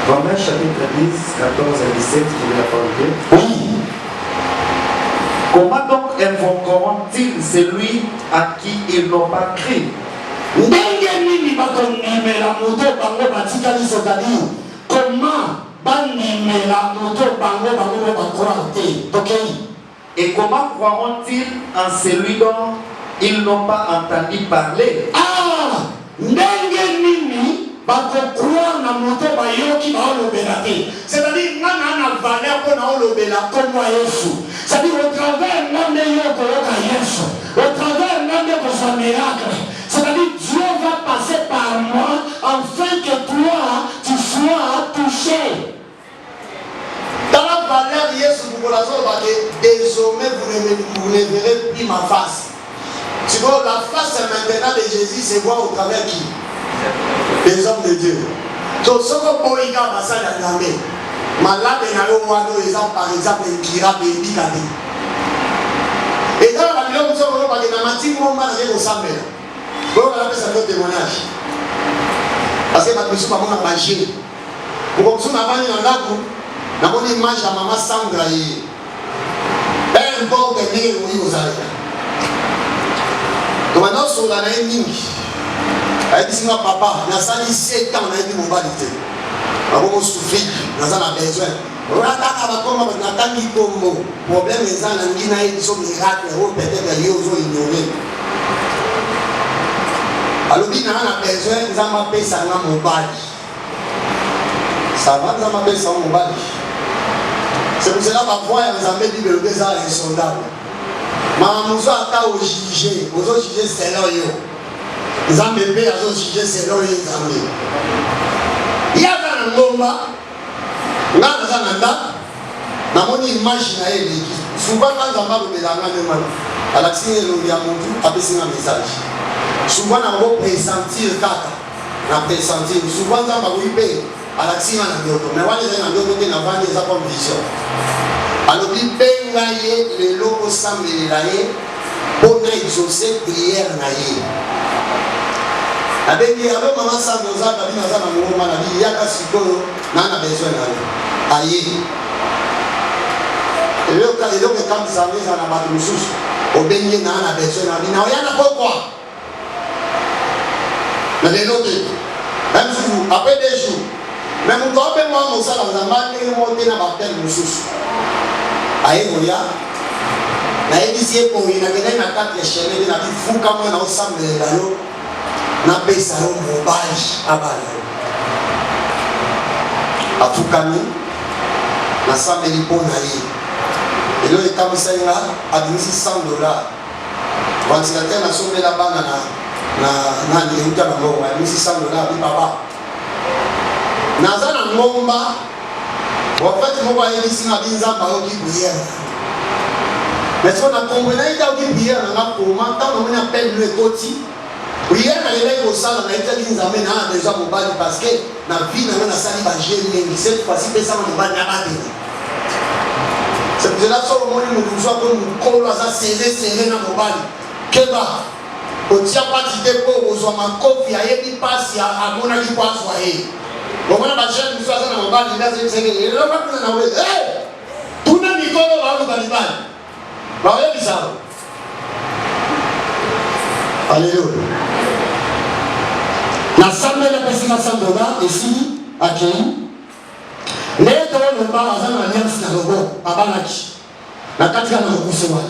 C: Romains chapitre 10, 14 à 17, qui est la parole de Dieu.
A: Oui.
C: Comment donc invoqueront-ils celui à qui ils n'ont pas cru?
A: Ndenge nini bakonimela moto bango batikali sokadi? Comment banimela moto bango bakroire te? Ok.
C: Et comment croiront-ils en celui dont ils n'ont pas entendu parler?
A: Ah! Ndenge nini bakokroire na moto bayoki baolobela te? C'est-à-dire nga na valeur mpo naolobela komwa Yesu. C'est-à-dire au travers nga nde yo koyoka Yesu, au travers nga nde kozwa miracle. C'est-à-dire Dieu va passer par moi afin que toi tu sois touché.
B: Dans la valeur Yesu pour la zone, désormais vous ne verrez plus ma face. Tu vois, la face maintenant de Jésus se voit au travers qui? Les hommes de Dieu. Donc, ce que Boïga va s'en aller, malade et n'allons voir nos exemples, par exemple, les pirates et les bicadés. Et dans la vie, on se voit que dans la matinée, on va aller au Samuel. On va faire un témoignage. Parce que ma personne va m'en manger. Pour qu'on soit avant dans l'arbre, dans mon image à maman Sandra et un bon de nez aux arrêts. Donc maintenant, sur la ligne, elle dit que papa, il y a 7 ans, on a dit mon validé. On souffre, on a besoin. On a dit que le problème est dans la Guinée, ils sont miracles, peut-être qu'ils ont ignoré. Alors, il a besoin, ils ont appelé ça mon bali. Ça va, ils ont appelé ça mon bali. C'est pour cela que parfois, ils ont dit que les gens sont soldats. Mais nous avons été jugés, nous avons jugé sérieux. Nous avons jugé sérieux. Il y a un moment, nous avons une image. Souvent, quand nous avons à la signe de un message. Souvent, nous avons pressenti le caca. Souvent, nous avons eu à la signe de l'autre. Mais nous avons une vision. Alors, il bengaye les locaux sambellaye pour exaucer prière naïe. Avec les alors maman samboza la vie naza na ngoma na vie yaka sikoyo na na besoin na aye. Et le cas quand ça vient na ba mususu obenye na na besoin na vie na yana pourquoi? Mais les autres même si vous après des jours même on doit bien moi ça dans un mal et monter na ba tel mususu. Aïe, Moya, na édition pour une année na quatre chaînes na vie fou comme on ensemble là-haut na pesa au mobile abala afukami na sameli pour naïe et là il ça a $100 ventilateur na sommet la banane na nilikuta na ngomba misi $100 bi papa naza na ngomba wakati moko ayebisi na binzamba oki prière mais so na comprendre ita oki prière na koma tant on appelle le koti prière na lelo ko sala na ita binzamba na déjà mobali parce que na vie na sali ba gêner cette fois-ci pesa mobali na ba tena. C'est pour cela que Solomon nous soit comme nous collons à serré dans nos balles. Keba, au tia pas d'idée pour aux hommes en copie, à y passer à mon avis pas soyez. Bon, on a pas cher, nous sommes dans nos balles, il a dit, il a pas pu nous dire, tout le monde est dans nos balles. Bah, oui, ça. Alléluia. L'assemblée de Pesima Sandoga, ici, à Kéi. Les deux ne pas en alliance na logo abalaki na katika na kusewa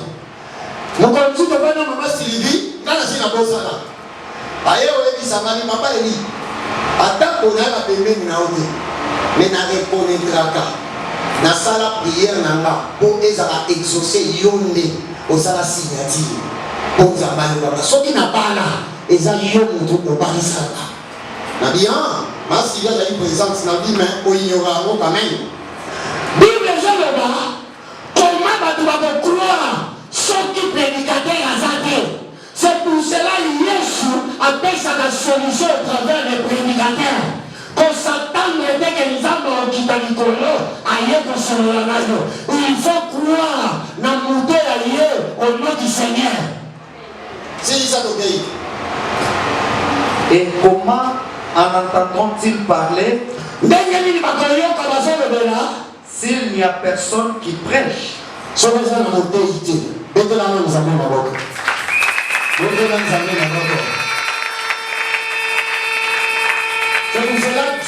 B: mokonzi to bana mama Sylvie kana sina bosa na aye oyebi samani papa eli ata kona na pembeni na ote mais na reconnaîtraka na sala prière nanga po ezala exaucer yonde osala signature po zamani baba soki na bana eza yo mutu ko barisaka na bien ma si il y a une présence dans la vie, mais il y aura quand même. Bible comment tu vas croire ceux qui prédicateur à Zadé. C'est pour cela que Jésus appelle ça la solution au travers des prédicateurs. Qu'on s'attend dès que les hommes qui t'ont dit ailleurs que sur le radio. Il faut croire dans le monde ailleurs au nom du Seigneur. C'est ça le pays.
C: Et comment en entendront-ils parler s'il n'y a personne qui prêche?
A: C'est pour cela que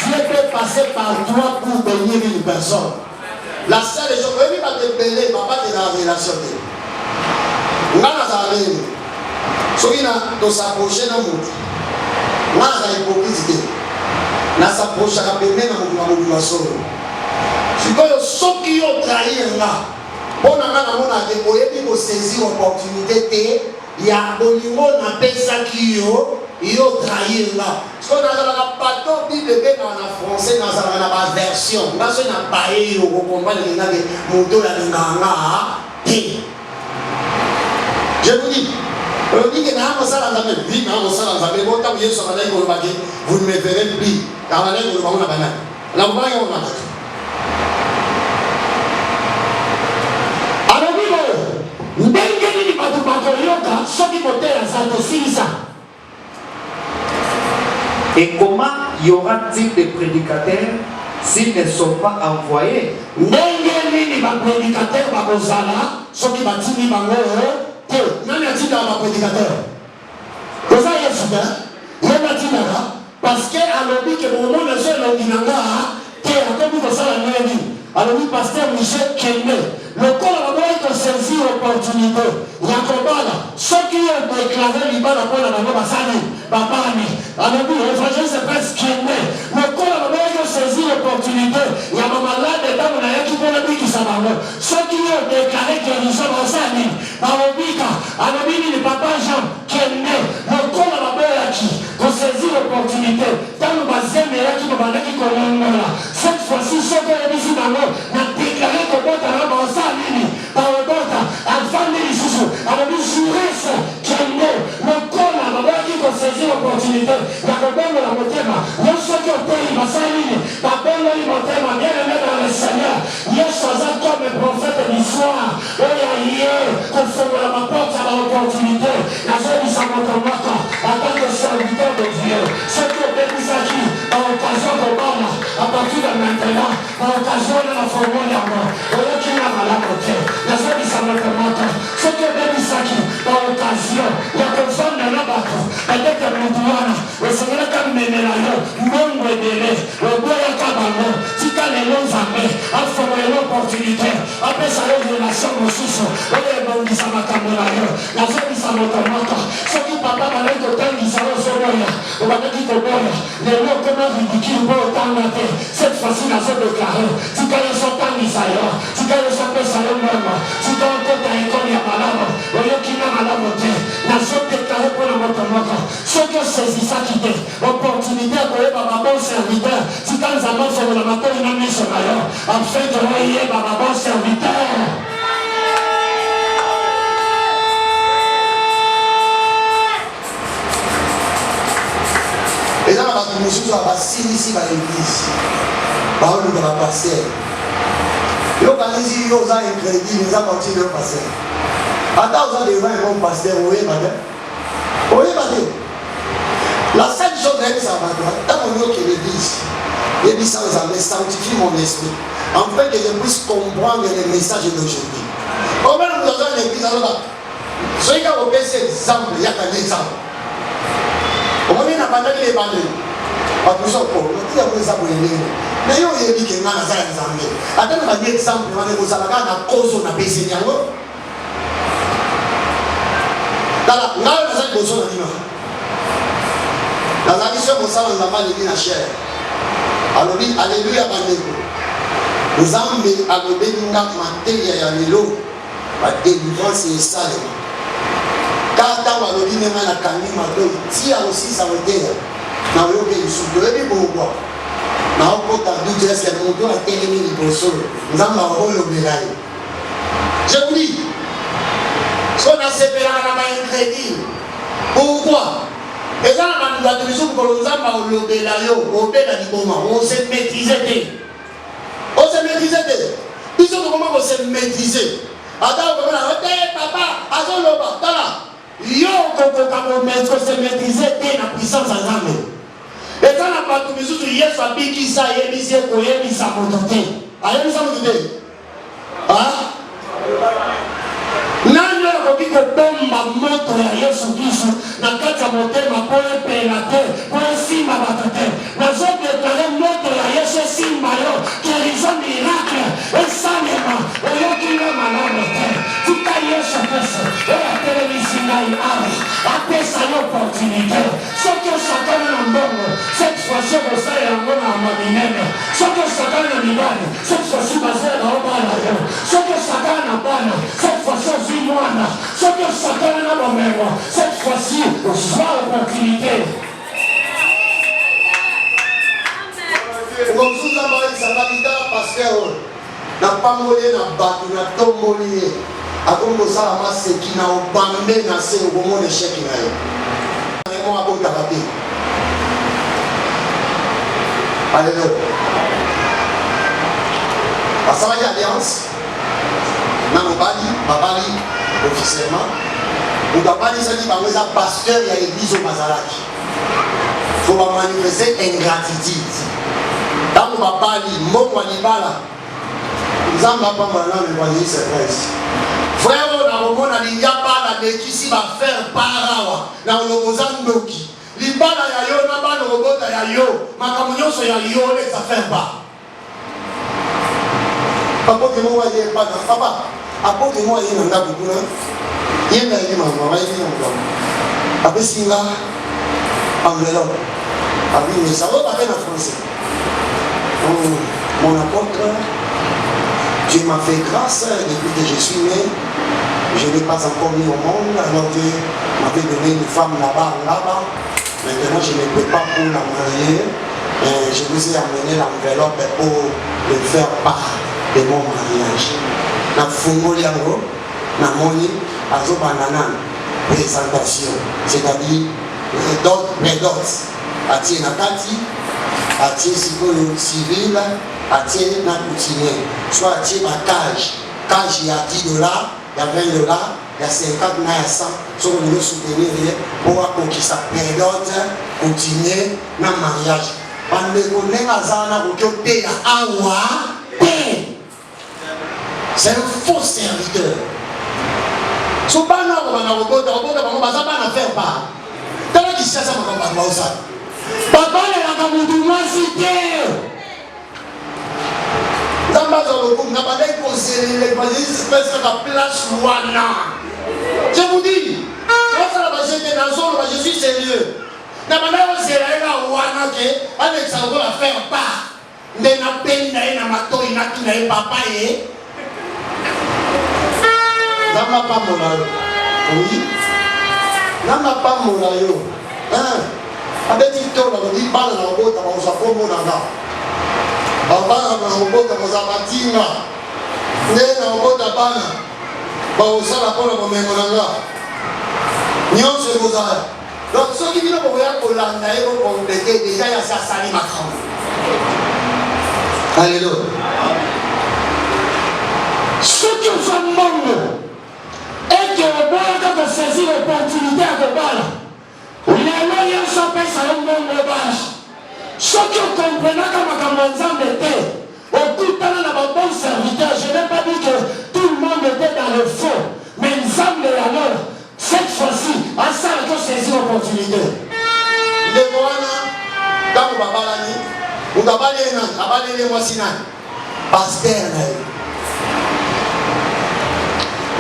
A: Dieu peut passer par toi pour bénir une personne. La seule chose, oui, va te bénir, papa te dans la relation. On a la relation. Si on a s'approcher dans le monde, on a la hypocrisie. On a s'approché à la pémène dans le monde. Si ceux qui ont trahi là, on a saisi l'opportunité, il y a un niveau qui ont trahi là. Parce qu'on a un bateau qui est en français, dans la version. On a un bail au combat de je vous dis, on dit que vous ne me verrez plus.
C: Et comment y aura-t-il des prédicateurs s'ils ne sont pas envoyés?
A: Parce que alors que le monde est seul au Guinanga, qui est comme vous savez la nuit. Alors oui, pasteur Michel Kembe, le corps a saisi l'opportunité. Il y a combat là. Ceux qui ont déclaré l'Iban à Paul Basani, Babani, alors oui, l'évangile presque Kembe. Le corps a saisi l'opportunité. Il y a un malade dedans, on a qui peut le dire qui s'en va. Ceux qui ont déclaré que nous sommes ensemble, alors oui, le papa Jean Kembe, le corps a saisi l'opportunité. Dans le bassin, mais là qui là. Cette fois-ci, ceux qui ont dit dans n'a déclaré que bon t'as avancé à l'île, par le bon à vendre les sous, à la juresse qui est né, le corps là, on va dire qu'on saisit l'opportunité, la rebelle de la montée, non ceux qui ont payé, il va s'aligner, la belle de la montée, bien aimé dans le Seigneur, il y a chose comme un prophète d'histoire, il y a lieu, qu'on fait la porte à l'opportunité, la jeune de sa montée, en tant que serviteur de Dieu, ceux qui ont béni ça qui, à l'occasion de Bala, à partir de maintenant, à l'occasion de la formule, qui n'a pas la côté, la jeune de sa montée, ceux qui ont béni ça qui, à l'occasion, il y a comme ça, mais là, peut-être que le Seigneur a mené la main, non, le délai, le bois à Cabano, si tu as les longs amis, à former l'opportunité, après ça, les relations ressources, les bons qui s'en attendent la main, la jeune qui s'en attendent, ceux qui papa va aller au temps qui s'en attendent, on va dire qu'il faut les mots comme un ridicule pour autant la tête, cette fois-ci, la zone déclarée, si tu as les sortants qui s'en si tu as les sortants qui s'en si tu as encore ta école, il y a malade, au lieu qu'il y a malade, la zone déclarée pour la moto, ceux opportunité à connaître ma bon serviteur. Si quand nous avons fait le matin, il a mis son maillot. Afin que vous ayez ma bon serviteur.
B: Et là, la commission va passer ici par l'église. Par le pasteur. Yo quand ici, yo ça un crédit, nous avons continué le pasteur. Attends, vous avez devant un bon pasteur, vous voyez, madame. Vous voyez, madame. La seule chose que ça va faire, tant qu'on est l'église, l'église, ça sanctifie mon esprit. En fait, que je puisse comprendre le message d'aujourd'hui. Comment nous avons l'église alors? Celui qui a opéré cet exemple, il y a qu'un exemple. Comment il n'a pas dit les bandits? Pas tout ça pour nous. Il y a des exemples. Mais il y a des gens qui ont des exemples. Attends, on va dire exemple. On va dire que ça va faire cause on a baissé. Là, on a des causes on a dit. Dans la mission, on s'en va dire la chair. Alléluia, bandeko. Nous avons alléluia, matéria ya lelo. La délivrance est salée. Quand on a dit que la canne tia aussi ça veut dire na yo ke isudo ebi bobo na okota du est-ce que mon doit terminer le bosso nous avons le bélaï. Je vous dis ce qu'on a séparé dans la crédit pourquoi et ça on a dit que nous avons le bélaï au bélaï du moment on s'est maîtrisé ils sont comment on s'est maîtrisé attends on a papa azoloba tala yo koko se maîtriser la puissance en âme. Et quand on a pas tout besoin de Yesu abiki ça yebisi ko yebisa motote. Ayebisa motote. Ah? Nani ko biko bomba moto ya Yesu Kristo na kati ya motema pole pelate pole sima batate. Na zote déclarer moto ya Yesu sima yo guérison miracle et sanema oyo kile malade. Tika Yesu Kristo. La télévision a appelé l'opportunité. Ce que chacun a en bon, cette fois-ci, vous savez, en bon à ma minette. Ce que chacun a en Ivan, cette fois-ci, basé à l'Obala. Ce que chacun a en bonne, cette fois-ci, au Zimoine. Ce que chacun a en bon, cette fois-ci, au soir l'opportunité. Comme vous avez dit, ça va dire parce que n'a pas moyen à battre, n'a pas moyen. Akongo sala maseki na obambe na se okomona échec na yo. Mo abota baté. Alléluia. Asala ya alliance. Na mobali, babali officiellement. Ou babali ça dit ba weza pasteur ya église au Bazalaki. Faut ba manifester ingratitude. Dans babali moko libala. Nzamba pa mana le voyer surprise. Frère, on a dit yaba la ici va faire parawa na olobozan doki. Libala ya yo na ba robota ya yo. Makamunyo so ya yo les affaires pas. Papa que moi y pas papa. Apo que moi y nanga bukuna. Yenda y mama y nanga. Après singa enveloppe. Après mais ça va pas faire en français. Mon apôtre Dieu m'a fait grâce depuis que je suis né. Je n'ai pas encore mis au monde alors que m'avait donné une femme là-bas. Maintenant, je ne peux pas pour la marier. Je vous ai amené l'enveloppe pour le faire part de mon mariage. Na fungoli yango, na moni, azo banana présentation. C'est-à-dire, prédote, atie nakati, atie sikoyo civil, atie na coutumier. Soit atie ma cage. Cage il y a $10, il y a $20, il y a 50, il y a 100. Soit on veut soutenir pour qu'il sa période continuer dans le mariage. C'est un faux serviteur. Si on parle de robot, on va faire part. Dans la question, ça va pas ça. Papa, il a un peu de moi, je vous dis, je suis sérieux. Avec TikTok, on dit pas dans la route, on s'en fout mon anga. On va dans la route, on s'en batinga. Né dans la route, on s'en la pole, on met mon anga. Nyon se bozaya. Donc, ceux qui viennent pour voir pour l'anda, ils vont compléter déjà, il y a ça sali macron. Alléluia.
A: Ceux qui ont un monde et qui ont besoin de saisir l'opportunité à Gobala. Les loyers sont payés à un monde de bâche. Ceux qui ont compris comme un ensemble était, au tout temps, dans un bon serviteur, je n'ai pas dit que tout le monde était dans le fond. Mais ensemble, alors, cette fois-ci, à ça, il faut saisir l'opportunité.
B: Les Moana, dans le Babalani, on va parler de moi sinon. Pasteur,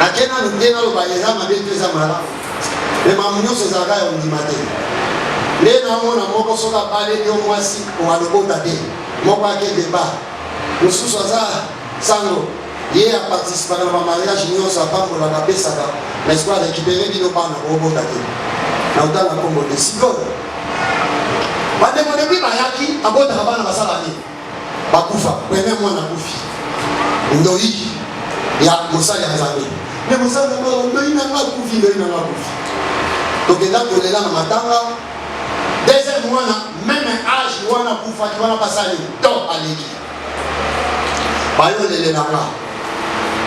B: nakena lutena lo bayeza mabete za mala le mamunyo se zaga ya ndimate le na mona moko soka pale dio mwasi ko alobota te moko ake débat mususu za sango ye a participé na mariage nyo sa pambo la pesa ka na espoir récupérer bino bana ko bota te na utanga kombo de sigo bande mo debi bayaki abota bana basala ni bakufa kwene mwana kufi ndoi ya musali azami mais vous savez, on a une coupe, donc là, pour les gens, deuxième mois, même âge, on a pour faire, on a passé le temps à l'équipe.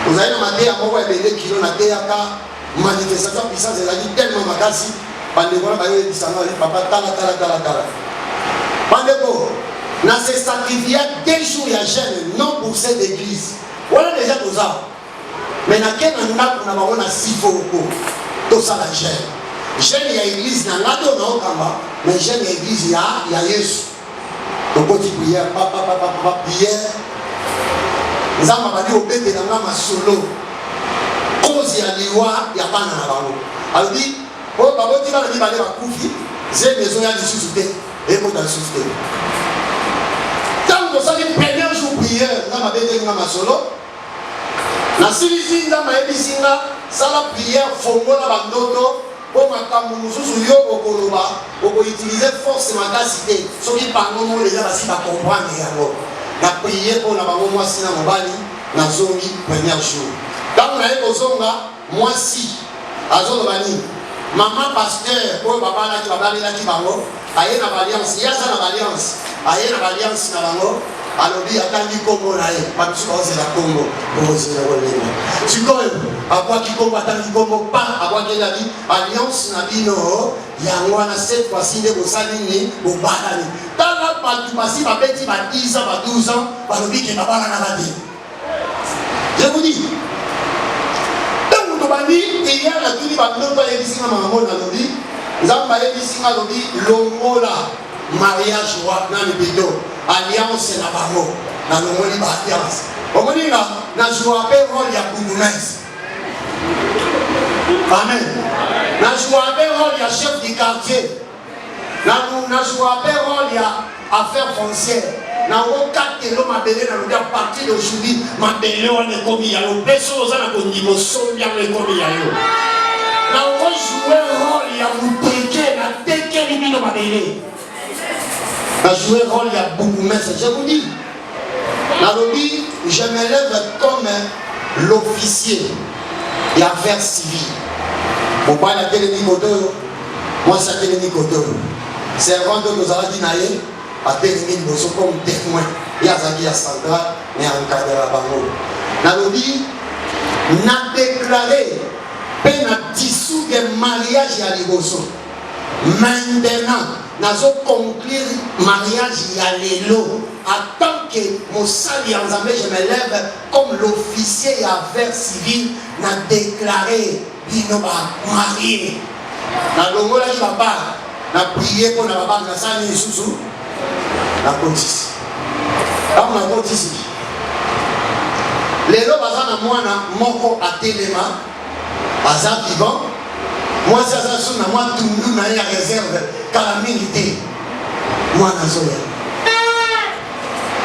B: Vous avez demandé à moi, il y a des kilos, il y a des manifestations puissantes, il y a tellement de casse, pendant que vous avez dit ça, papa, tala. Pendant que dans ces sacrifices, des jours, il y a jeune, non pour cette église. Voilà déjà tout ça. Mais na kena ndako na bango na sifoko to sala jeune. Jeune ya église na ngado na okamba, mais jeune ya église ya Yesu. Donc on dit prière, papa prière. Nzamba bali obete na ngama solo. Cause ya liwa ya bana na bango. Alors dit, oh baboti bana bi bale bakufi, ze maison ya lisusu te, et mo dans lisusu te. Tant que ça le premier jour prière, nzamba bete ngama solo. Na silisi nzamba yebisinga sala prière fongola bandoto po makambo mususu yo okoloba okoutiliser force makasi te soki bango mo les gens basi ba comprendre yango na prière po na bango mwasi na mobali na zongi premier jour donc na ekozonga mwasi azoloba nini maman pasteur po babalaki bango aye na alliance yaza na alliance aye na alliance na bango alobi atangi kombo na ye babiso baozela kombo ozela kolema sikoyo akwaki kombo atangi kombo pa akwakeli alliance na bino yango wana cette fois-ci nde bosali nini bobalani tala bato basi babeti ba 10 ans ba 12 ans balobi ke babalanaka te je vous dis ntango tobandi hier natuni bandoto ayebisinga makambo nalobi nzambe ayebisinga alobi longola mariage wa nani bido alliance na bango na longoli ba alliance omoninga na joua pe rôle ya bourgmestre amen na joua pe rôle ya chef du quartier na joua pe rôle ya affaire foncière na okatelo mabele na lobi à partir d'aujourd'hui mabele wana ekomi ya yo mpe so oza na kondima osombi yango ekomi ya yo na okojoue rôle ya moteke na tekeli bino mabele a joué le rôle, il y a beaucoup de messages. Je vous dis, Nalobi, je me lève comme l'officier et affaires civiles. Mon père a été Nikoto, moi c'est été Nikoto. Servant de nos Aladinaïs, a été comme témoin. Il y a Zaki à Central, mais en cas de la banque. Nalobi, n'a déclaré, peine à dissous de mariage à Liboso. Maintenant, nous allons conclure le mariage à l'élo. En tant que Moussali Anzambe, je me lève comme l'officier et affaires civiles n'a déclaré qu'il marié. Na longo la papa, na prié pour la papa, na sani sous na kotisi. Comme na kotisi. L'élo bazana mwana moko atelema, baza vivant. Moi, ça sonne à moi, tout le monde a réserve car la minute. Moi, dans ce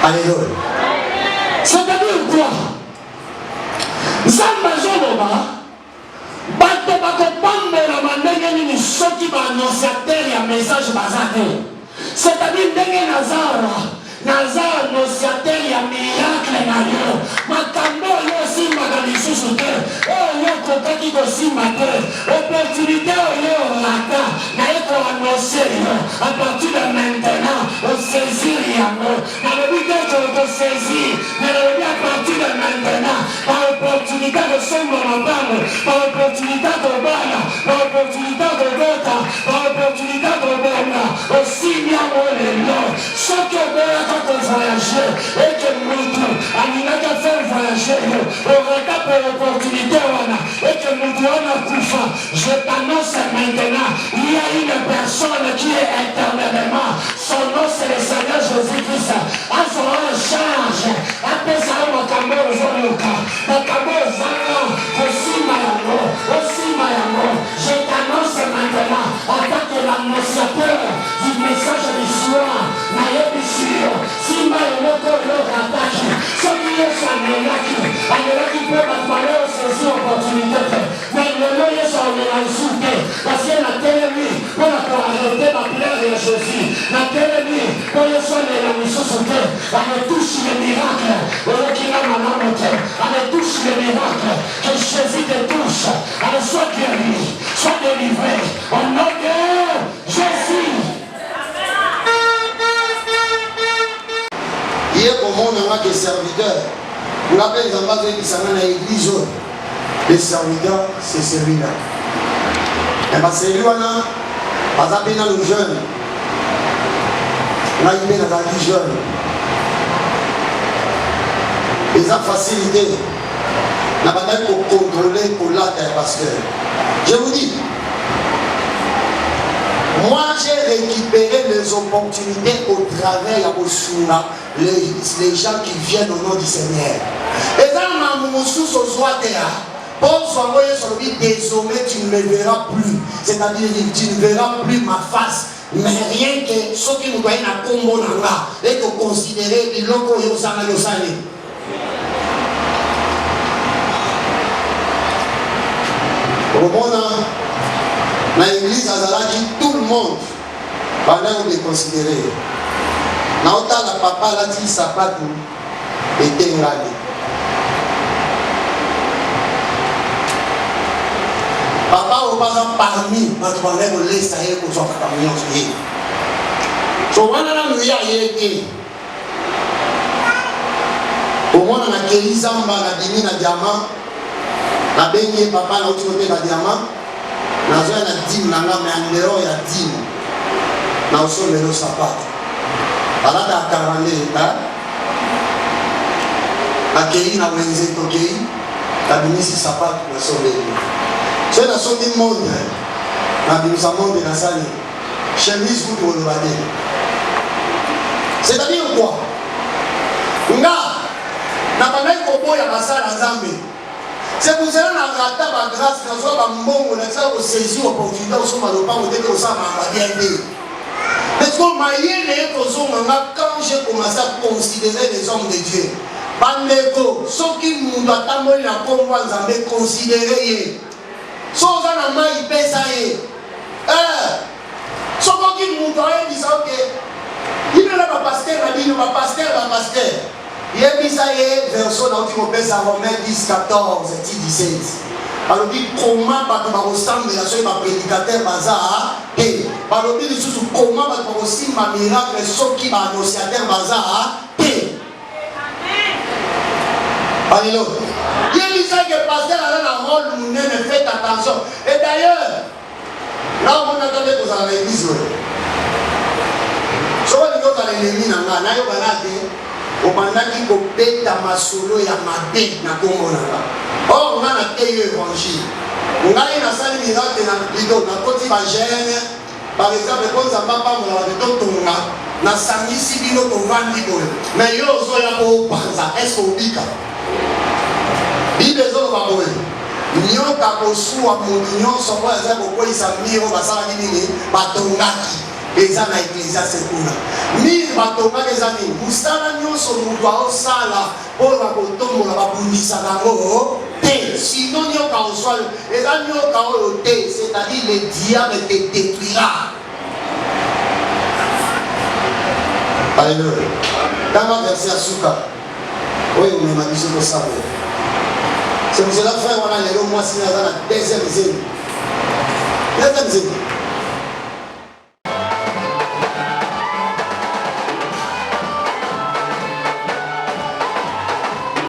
B: alléluia.
A: C'est-à-dire quoi? Zamba Zoloba, bato bakopambela mandenge nini soki ba annonciateur ya message bazate. C'est-à-dire ndenge Nazar nosiateur ya miracle na yo. Makambo yo simba na lisusu te. Yo kokaki kosimba te. Opportunité yo rata. Na yo ko annoncer yo. À partir de maintenant, on saisir yango. Na le but de saisir. Na le but à partir de maintenant, par opportunité de sombre mabamo, par opportunité de bala, par opportunité de bota, par opportunité de bona. Aussi bien le nom. Ce que quand on voyageait et que nous a fait voyager, on regarde pour l'opportunité et que nous devons coucher. Je t'annonce maintenant, il y a une personne qui est éternellement. Son nom c'est le Seigneur Jésus-Christ. À son charge, après ça, on va camber aux Oloka, on va camber aux Zana, aussi Mayango. Je t'annonce maintenant, en tant que l'annonciateur du message du soir, Simba yoko rataki, soki yesu amelaki pe batwale osesi opportunité. Mais lelo yesu amela lisusu parce que na telemi mpona koarrete baplaire ya Jésus. Na telemi mpo yesu amela lisusu te. Ametouche le miracle oyokinga malamu te. Ametouche le miracle que Jésus te touche. Alors sois guéri, sois délivré au nom de Jésus.
B: Il est comme on a que serviteur. On appelle les ambassadeurs qui sont dans l'église. Les serviteurs, c'est celui-là. Et bien celui-là, on a appelé dans le jeune. On a appelé dans la vie jeune. Ils ont facilité. On n'a pas pour contrôler pour l'atteindre parce que, je vous dis, moi j'ai récupéré les opportunités au travers de Osuna, les gens qui viennent au nom du Seigneur. Et dans ma moussou ce soir, Paul s'envoie sur lui, désormais tu ne me verras plus. C'est-à-dire tu ne verras plus ma face. Mais rien que ce qui nous doit être à Combo Nanga et que considérer les locaux Yosana Yosani. Dans l'église Azalaki, tout le monde pendant de considérer. Dans la papa l'a dit sapatou était ngani. Papa au pas parmi notre pendant de l'est à pour son camion sur. So on a la nuit à yété. Au moins on a Kelizamba na dimi na diamant. Na benye papa na autre côté na diamant. Na zoya na dim na nga me andero ya dim na uso lelo sapato alada akarande ta akei na wenze tokei tabinisi sapato na so lelo so na so di monde na bimisa monde na sali chemise vous pour le bader. C'est-à-dire quoi nga na bandai kobo ya basala nzambe. C'est pour cela qu'on a raté la grâce, qu'on soit dans le monde, on a saisi l'opportunité, on soit dans le temps, on a ça m'a bien dit. Parce que quand j'ai commencé à considérer les hommes de Dieu, Bandeko, ceux qui nous attendent la convoie, ils ont considéré. Ceux qui ont mal, ils pèsent ça. Ceux qui nous ont dit ça, il n'y a pas pasteur, il n'y a pas pasteur. Il y a mis ça, version dans le Romains 10, 14, 17. Alors, comment on ressemble à ce prédicateur bazar et alors, comment on ressemble à miracle, ce qui va annonciateur bazar et alléluia. Il y a mis ça que le pasteur a un rôle, nous ne faites attention. Et d'ailleurs, là, on attendait que vous avez l'église. Si on dit que vous avez l'ennemi, obandaki kobeta masolo ya mabe na Kongo nanga. Or nga na teyo évangile. Ngai na sali miracle na bido na koti ba jeune. Par exemple ko nzamba pa mola de tonga na sangisi bino to vandi boye. Mais yo zo ya ko panza est-ce obika. Bible zo ba boye. Nyoka ko suwa mondinyo so ko za ko isa miro basala nini batongaki. Eza na iglesia sekuna mire batonga ezani musala nyonso mutu aosala oyo bakotombola babundisa bango te sinon nyoka oswali eza nyoka oyo te c'est-à-dire le diable te détruira Alléluia. Dans ma verset à Souka, oui, on m'a dit que ça. C'est pour cela, frère, on a les lots, moi, si on a la deuxième zone. Deuxième zone.